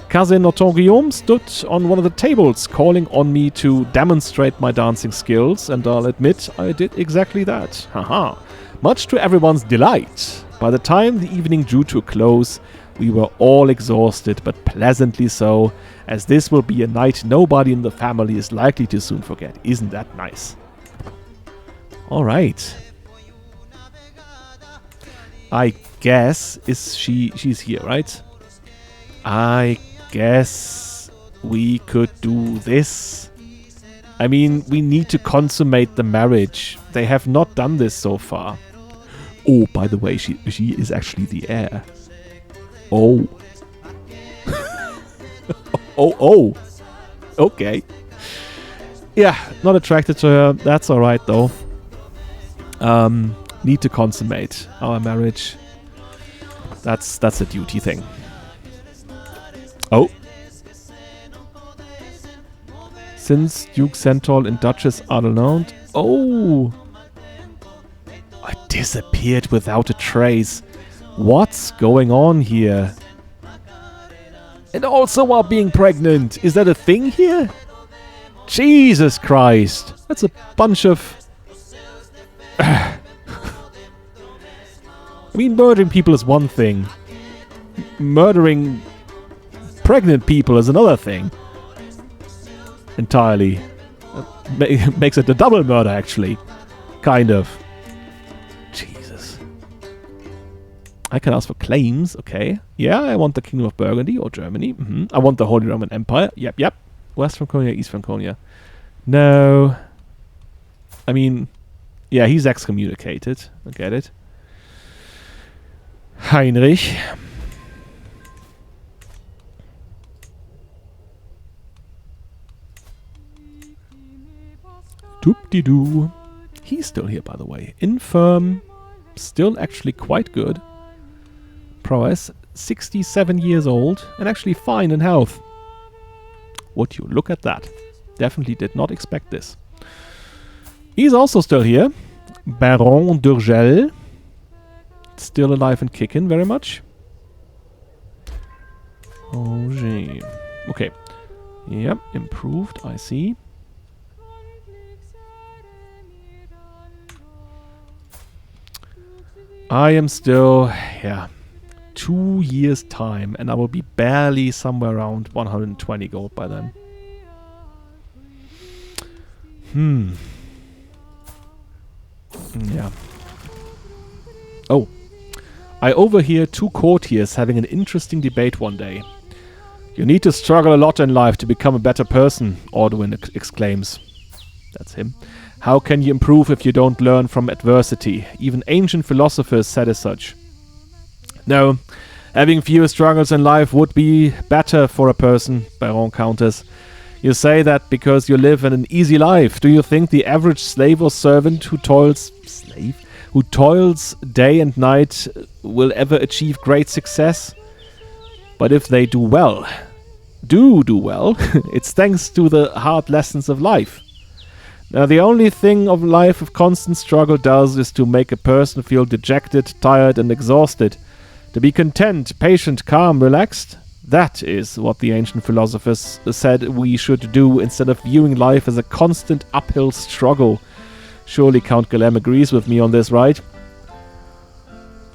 Cousin Otton Guillaume stood on one of the tables, calling on me to demonstrate my dancing skills, and I'll admit I did exactly that. Haha. Much to everyone's delight. By the time the evening drew to a close, we were all exhausted, but pleasantly so, as this will be a night nobody in the family is likely to soon forget. Isn't that nice? Alright. I guess she's here, right? I guess we could do this. I mean, we need to consummate the marriage. They have not done this so far. Oh, by the way, she is actually the heir. Oh. oh. Okay. Yeah, not attracted to her. That's alright, though. Need to consummate our marriage. That's a duty thing. Oh. Since Duke Centaur and Duchess are alone. Oh. I disappeared without a trace. What's going on here? And also while being pregnant. Is that a thing here? Jesus Christ. That's a bunch of... I mean, murdering people is one thing. Murdering pregnant people is another thing. Entirely. Makes it a double murder, actually. Kind of. Jesus. I can ask for claims, okay. Yeah, I want the Kingdom of Burgundy or Germany. I want the Holy Roman Empire. Yep. West Franconia, East Franconia. No. I mean, yeah, he's excommunicated. I get it. Heinrich. Doop-de-doo. He's still here, by the way. Infirm. Still actually quite good. Prowess. 67 years old. And actually fine in health. Would you look at that. Definitely did not expect this. He's also still here. Baron d'Urgell. Still alive and kicking very much. Oh, gee. Okay. Yep, improved, I see. I am still, 2 years time, and I will be barely somewhere around 120 gold by then. Yeah. Oh. I overhear two courtiers having an interesting debate one day. You need to struggle a lot in life to become a better person, Ordwin exclaims. That's him. How can you improve if you don't learn from adversity? Even ancient philosophers said as such. No, having fewer struggles in life would be better for a person, Baron Countess. You say that because you live in an easy life. Do you think the average slave or servant who toils day and night will ever achieve great success? But if they do well, it's thanks to the hard lessons of life. Now, the only thing of life of constant struggle does is to make a person feel dejected, tired, and exhausted. To be content, patient, calm, relaxed, that is what the ancient philosophers said we should do instead of viewing life as a constant uphill struggle. Surely Count Guillaume agrees with me on this, right?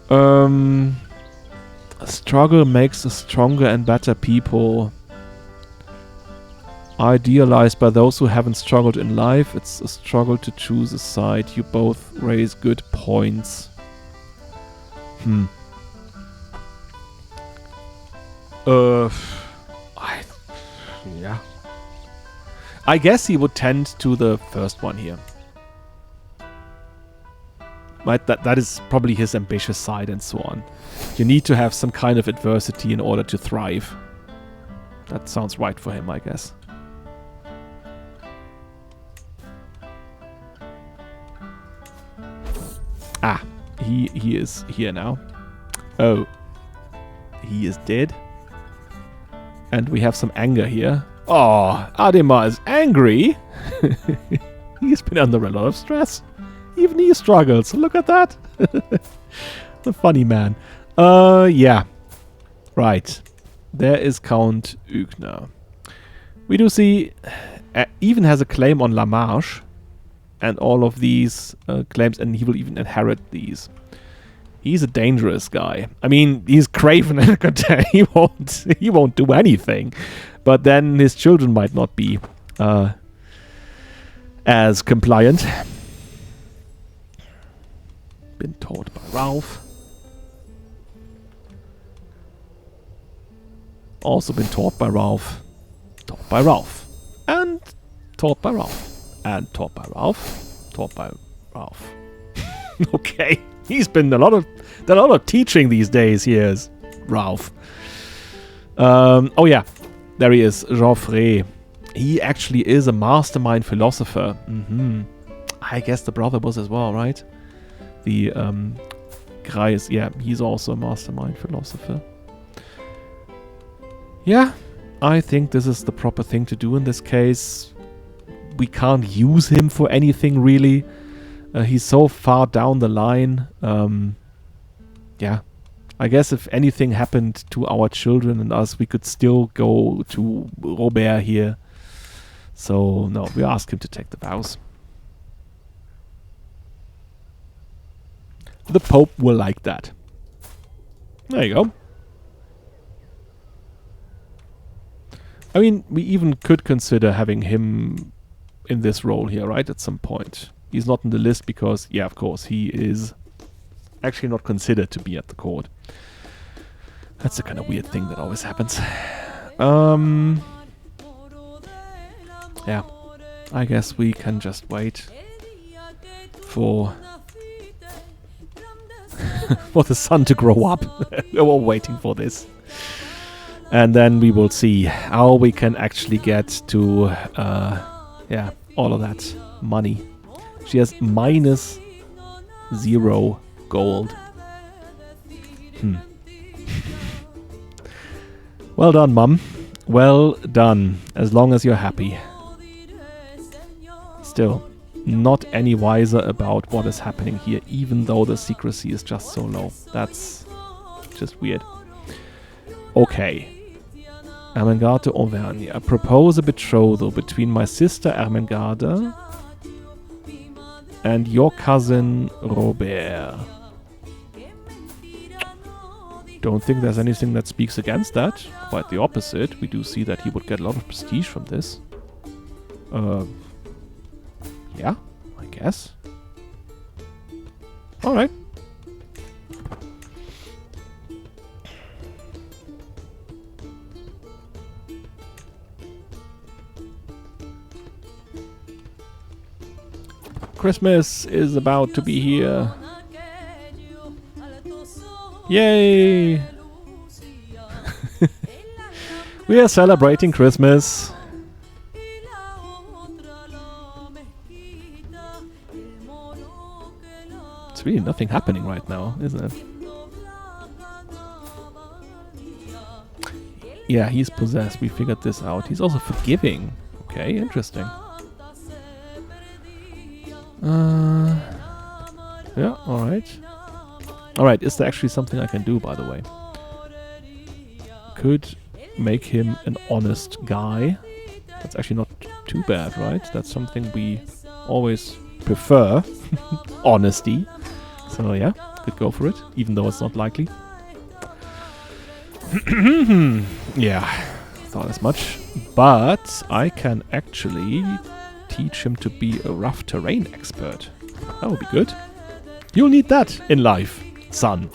A struggle makes us stronger and better people. Idealized by those who haven't struggled in life, it's a struggle to choose a side. You both raise good points. I guess he would tend to the first one here. Right, that is probably his ambitious side and so on. You need to have some kind of adversity in order to thrive. That sounds right for him, I guess. Ah, he is here now. Oh, he is dead. And we have some anger here. Oh, Ademar is angry. He's been under a lot of stress. Even he struggles. Look at that. The funny man. Yeah. Right. There is Count Ugner. We do see even has a claim on La Marche and all of these claims, and he will even inherit these. He's a dangerous guy. I mean, he's craven and he won't do anything. But then his children might not be as compliant. Been taught by Ralph. Also been taught by Ralph. Taught by Ralph. And taught by Ralph. And taught by Ralph. Taught by Ralph. Okay. He's been done a lot of teaching these days. Here's Ralph. Oh yeah. There he is. Geoffrey. He actually is a mastermind philosopher. I guess the brother was as well, right? The Kreis. Yeah, he's also a mastermind philosopher. Yeah, I think this is the proper thing to do in this case. We can't use him for anything really. He's so far down the line. Yeah, I guess if anything happened to our children and us, we could still go to Robert here. So, no, we ask him to take the vows. The Pope will like that. There you go. I mean, we even could consider having him in this role here, right? At some point. He's not on the list because, yeah, of course, he is actually not considered to be at the court. That's the kind of weird thing that always happens. Yeah, I guess we can just wait for for the son to grow up. We're all waiting for this. And then we will see how we can actually get to, yeah, all of that money. She has -0 gold. Well done, Mum. Well done. As long as you're happy. Still, not any wiser about what is happening here, even though the secrecy is just so low. That's just weird. Okay. Ermengarde Auvergne. I propose a betrothal between my sister Ermengarde and your cousin Robert. Don't think there's anything that speaks against that. Quite the opposite. We do see that he would get a lot of prestige from this. Yeah, I guess. Alright. Christmas is about to be here. Yay! We are celebrating Christmas. It's really nothing happening right now, isn't it? Yeah, he's possessed. We figured this out. He's also forgiving. Okay, interesting. Yeah, alright. Alright, is there actually something I can do, by the way? Could make him an honest guy. That's actually not too bad, right? That's something we always prefer. Honesty. So yeah, could go for it, even though it's not likely. Yeah, thought as much. But I can actually teach him to be a rough terrain expert. That would be good. You'll need that in life, son.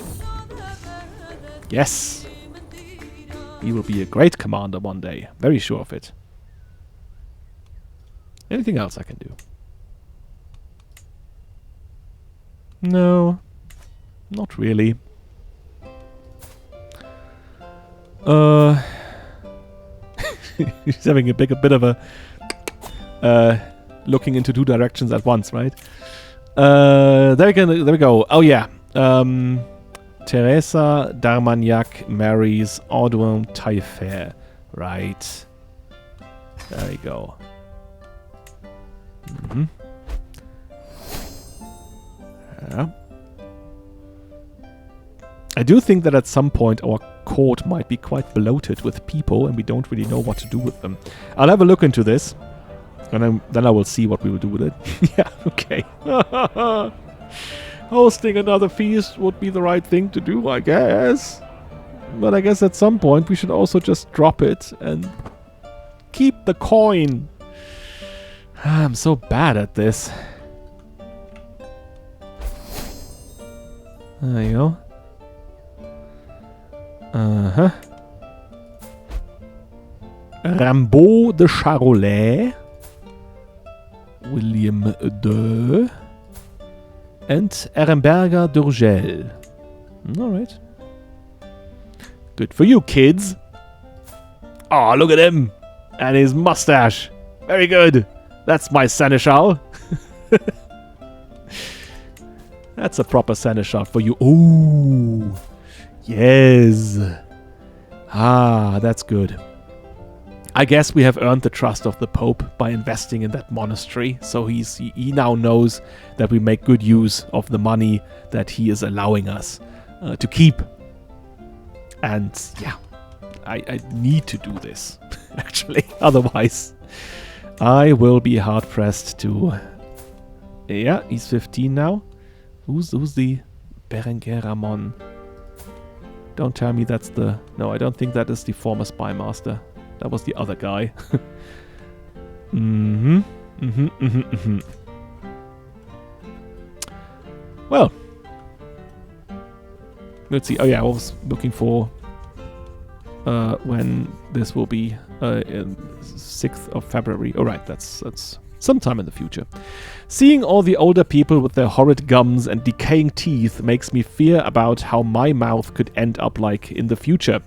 Yes. He will be a great commander one day. Very sure of it. Anything else I can do? No. Not really. He's having a bit of a looking into two directions at once, right? There we go. Oh yeah. Teresa d'Armagnac marries Audouin Taillefer. Right. There we go. Mm-hmm. Yeah. I do think that at some point our court might be quite bloated with people and we don't really know what to do with them. I'll have a look into this and then I will see what we will do with it. Yeah, okay. Hosting another feast would be the right thing to do, I guess. But I guess at some point we should also just drop it and keep the coin. I'm so bad at this. There you go. Uh-huh. Rimbaud de Charolais, William II, and Eremberger d'Urgell. Alright. Good for you, kids. Oh, look at him. And his mustache. Very good. That's my seneschal. That's a proper seneschal for you. Ooh. Yes. Ah, that's good. I guess we have earned the trust of the Pope by investing in that monastery. So he now knows that we make good use of the money that he is allowing us to keep. And yeah, I need to do this, actually. Otherwise, I will be hard-pressed to... Yeah, he's 15 now. Who's the Berenguer Ramon? Don't tell me that's the... No, I don't think that is the former spy master. That was the other guy. Well. Let's see. Oh yeah, I was looking for when this will be 6th of February. Alright, that's sometime in the future. Seeing all the older people with their horrid gums and decaying teeth makes me fear about how my mouth could end up like in the future.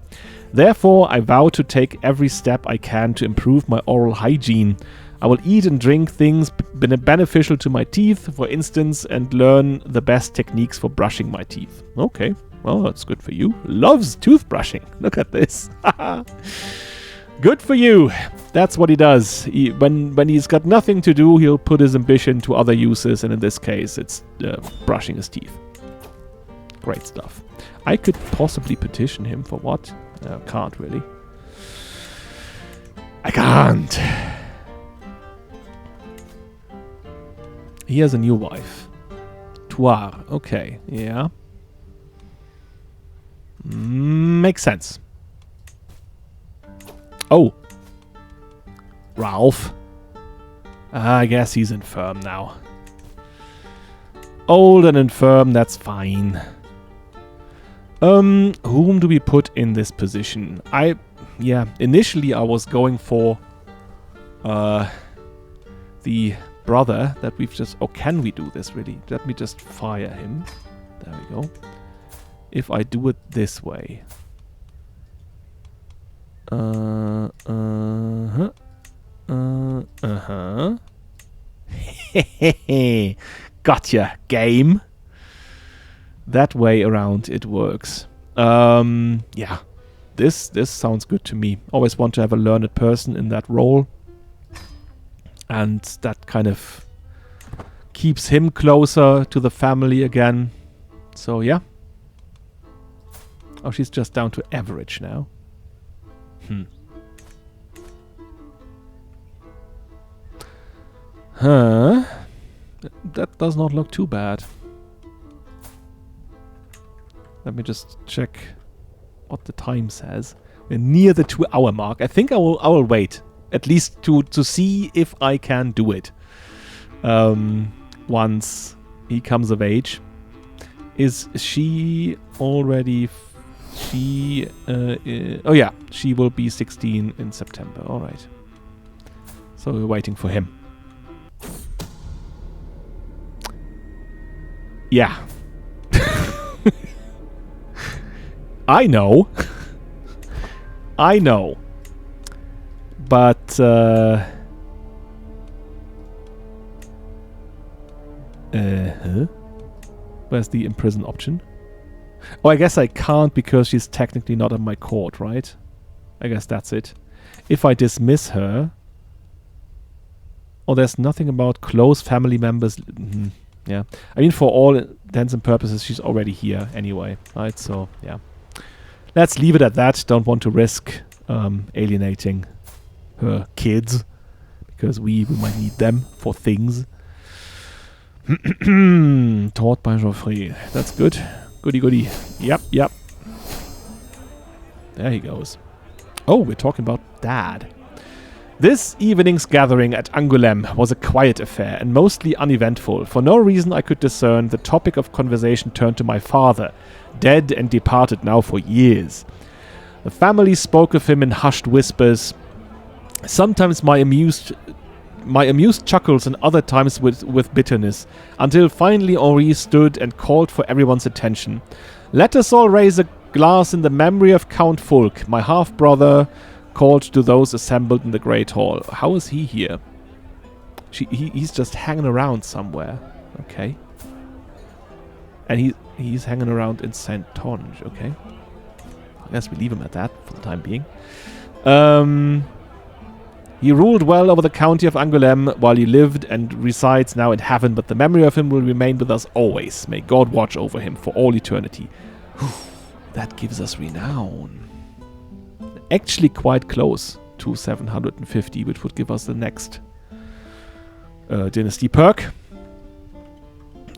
Therefore, I vow to take every step I can to improve my oral hygiene. I will eat and drink things beneficial to my teeth, for instance, and learn the best techniques for brushing my teeth. Okay, well, that's good for you. Loves toothbrushing. Look at this. Good for you. That's what he does. When he's got nothing to do, he'll put his ambition to other uses, and in this case, it's brushing his teeth. Great stuff. I could possibly petition him for what? Can't really. I can't. He has a new wife. Toire. Okay. Yeah. Makes sense. Oh. Ralph. I guess he's infirm now. Old and infirm, that's fine. Whom do we put in this position? Initially I was going for the brother that we've just... Oh, can we do this really? Let me just fire him. There we go. If I do it this way. Gotcha, game. That way around it works. Yeah. This sounds good to me. Always want to have a learned person in that role. And that kind of keeps him closer to the family again. So yeah. Oh, she's just down to average now. Huh. That does not look too bad. Let me just check what the time says. We're near the 2-hour mark. I think I will wait. At least to see if I can do it. Once he comes of age. Is she already... oh yeah, she will be 16 in September. Alright. So we're waiting for him. Yeah. I know. I know. But, where's the imprison option? Oh, I guess I can't because she's technically not on my court, right? I guess that's it. if I dismiss her... Oh, there's nothing about close family members. Yeah. I mean, for all intents and purposes, she's already here anyway, right? So, yeah. Let's leave it at that. Don't want to risk alienating her kids, because we might need them for things. Taught by Geoffrey. That's good. Goody goody. Yep, yep. There he goes. Oh, we're talking about Dad. This evening's gathering at Angoulême was a quiet affair and mostly uneventful. For no reason I could discern, the topic of conversation turned to my father, dead and departed now for years. The family spoke of him in hushed whispers, sometimes my amused chuckles and other times with bitterness, until finally Henri stood and called for everyone's attention. Let us all raise a glass in the memory of Count Fulk, my half-brother, called to those assembled in the Great Hall. How is he here? He's just hanging around somewhere. Okay. And he's hanging around in Saint-Tonge. Okay. I guess we leave him at that for the time being. He ruled well over the county of Angoulême while he lived and resides now in heaven, but the memory of him will remain with us always. May God watch over him for all eternity. That gives us renown. Actually quite close to 750, which would give us the next dynasty perk.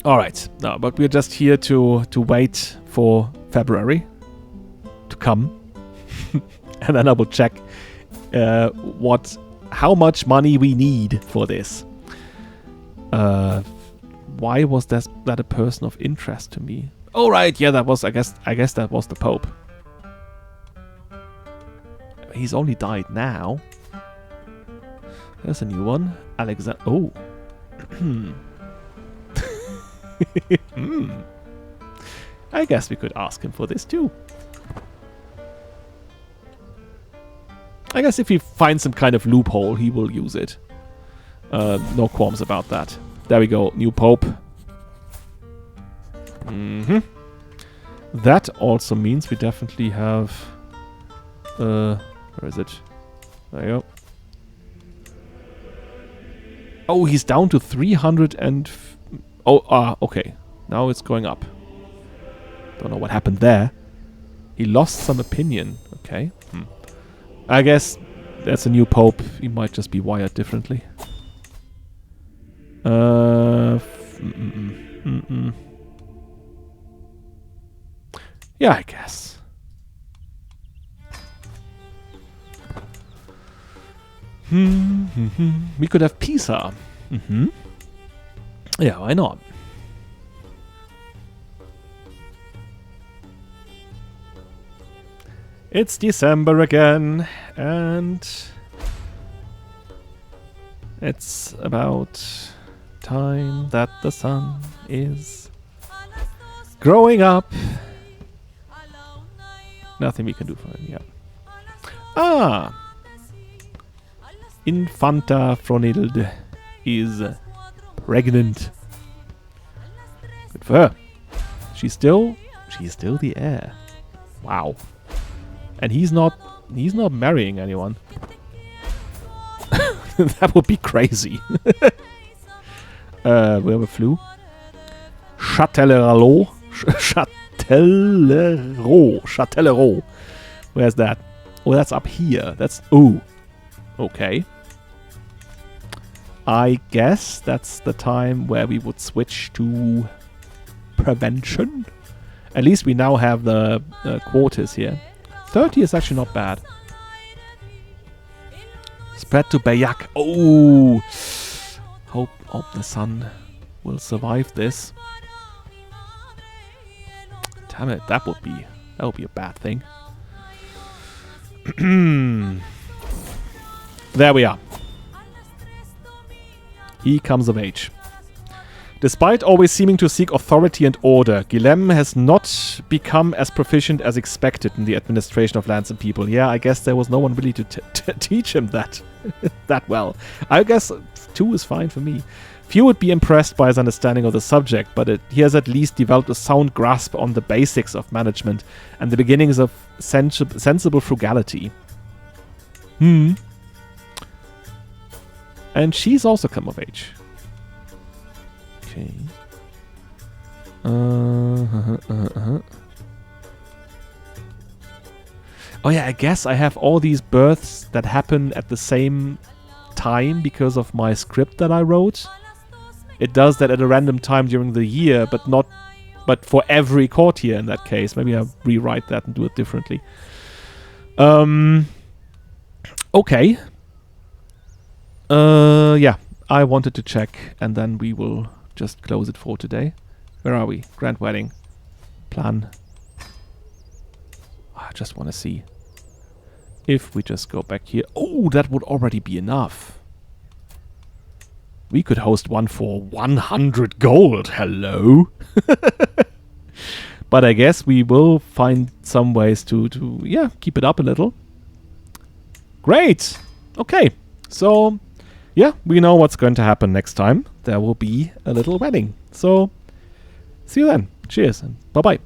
Alright, no, but we're just here to wait for February to come. And then I will check how much money we need for this. Why was that a person of interest to me? Oh right, yeah, that was I guess that was the Pope. He's only died now. There's a new one. Alexander. Oh. I guess we could ask him for this too. I guess if he finds some kind of loophole, he will use it. No qualms about that. There we go. New Pope. That also means we definitely have... where is it? There you go. Oh, he's down to 300 and... okay. Now it's going up. Don't know what happened there. He lost some opinion. Okay. I guess that's a new pope. He might just be wired differently. Yeah, I guess. We could have Pisa. Yeah, why not? It's December again, and it's about time that the sun is growing up. Nothing we can do for him, yeah. Ah! Infanta Fronilde is pregnant. Good for her. She's still the heir. Wow. And he's not marrying anyone. That would be crazy. Where we flew? Châtellerault. Châtellerault. Where's that? Oh, that's up here. That's... Ooh. Okay. I guess that's the time where we would switch to prevention. At least we now have the quarters here. 30 is actually not bad. Spread to Bayak. Oh! Hope the sun will survive this. Damn it, that would be a bad thing. There we are. He comes of age. Despite always seeming to seek authority and order, Guilhem has not become as proficient as expected in the administration of lands and people. Yeah, I guess there was no one really to teach him that that well. I guess 2 is fine for me. Few would be impressed by his understanding of the subject, but he has at least developed a sound grasp on the basics of management and the beginnings of sensible frugality. And she's also come of age. Okay. Oh yeah, I guess I have all these births that happen at the same time because of my script that I wrote. It does that at a random time during the year, but for every courtier in that case. Maybe I'll rewrite that and do it differently. Okay. Yeah, I wanted to check, and then we will just close it for today. Where are we? Grand wedding. Plan. I just want to see. If we just go back here. Oh, that would already be enough. We could host one for 100 gold. Hello. But I guess we will find some ways to yeah, keep it up a little. Great. Okay. So, yeah, we know what's going to happen next time. There will be a little wedding. So, see you then. Cheers and bye-bye.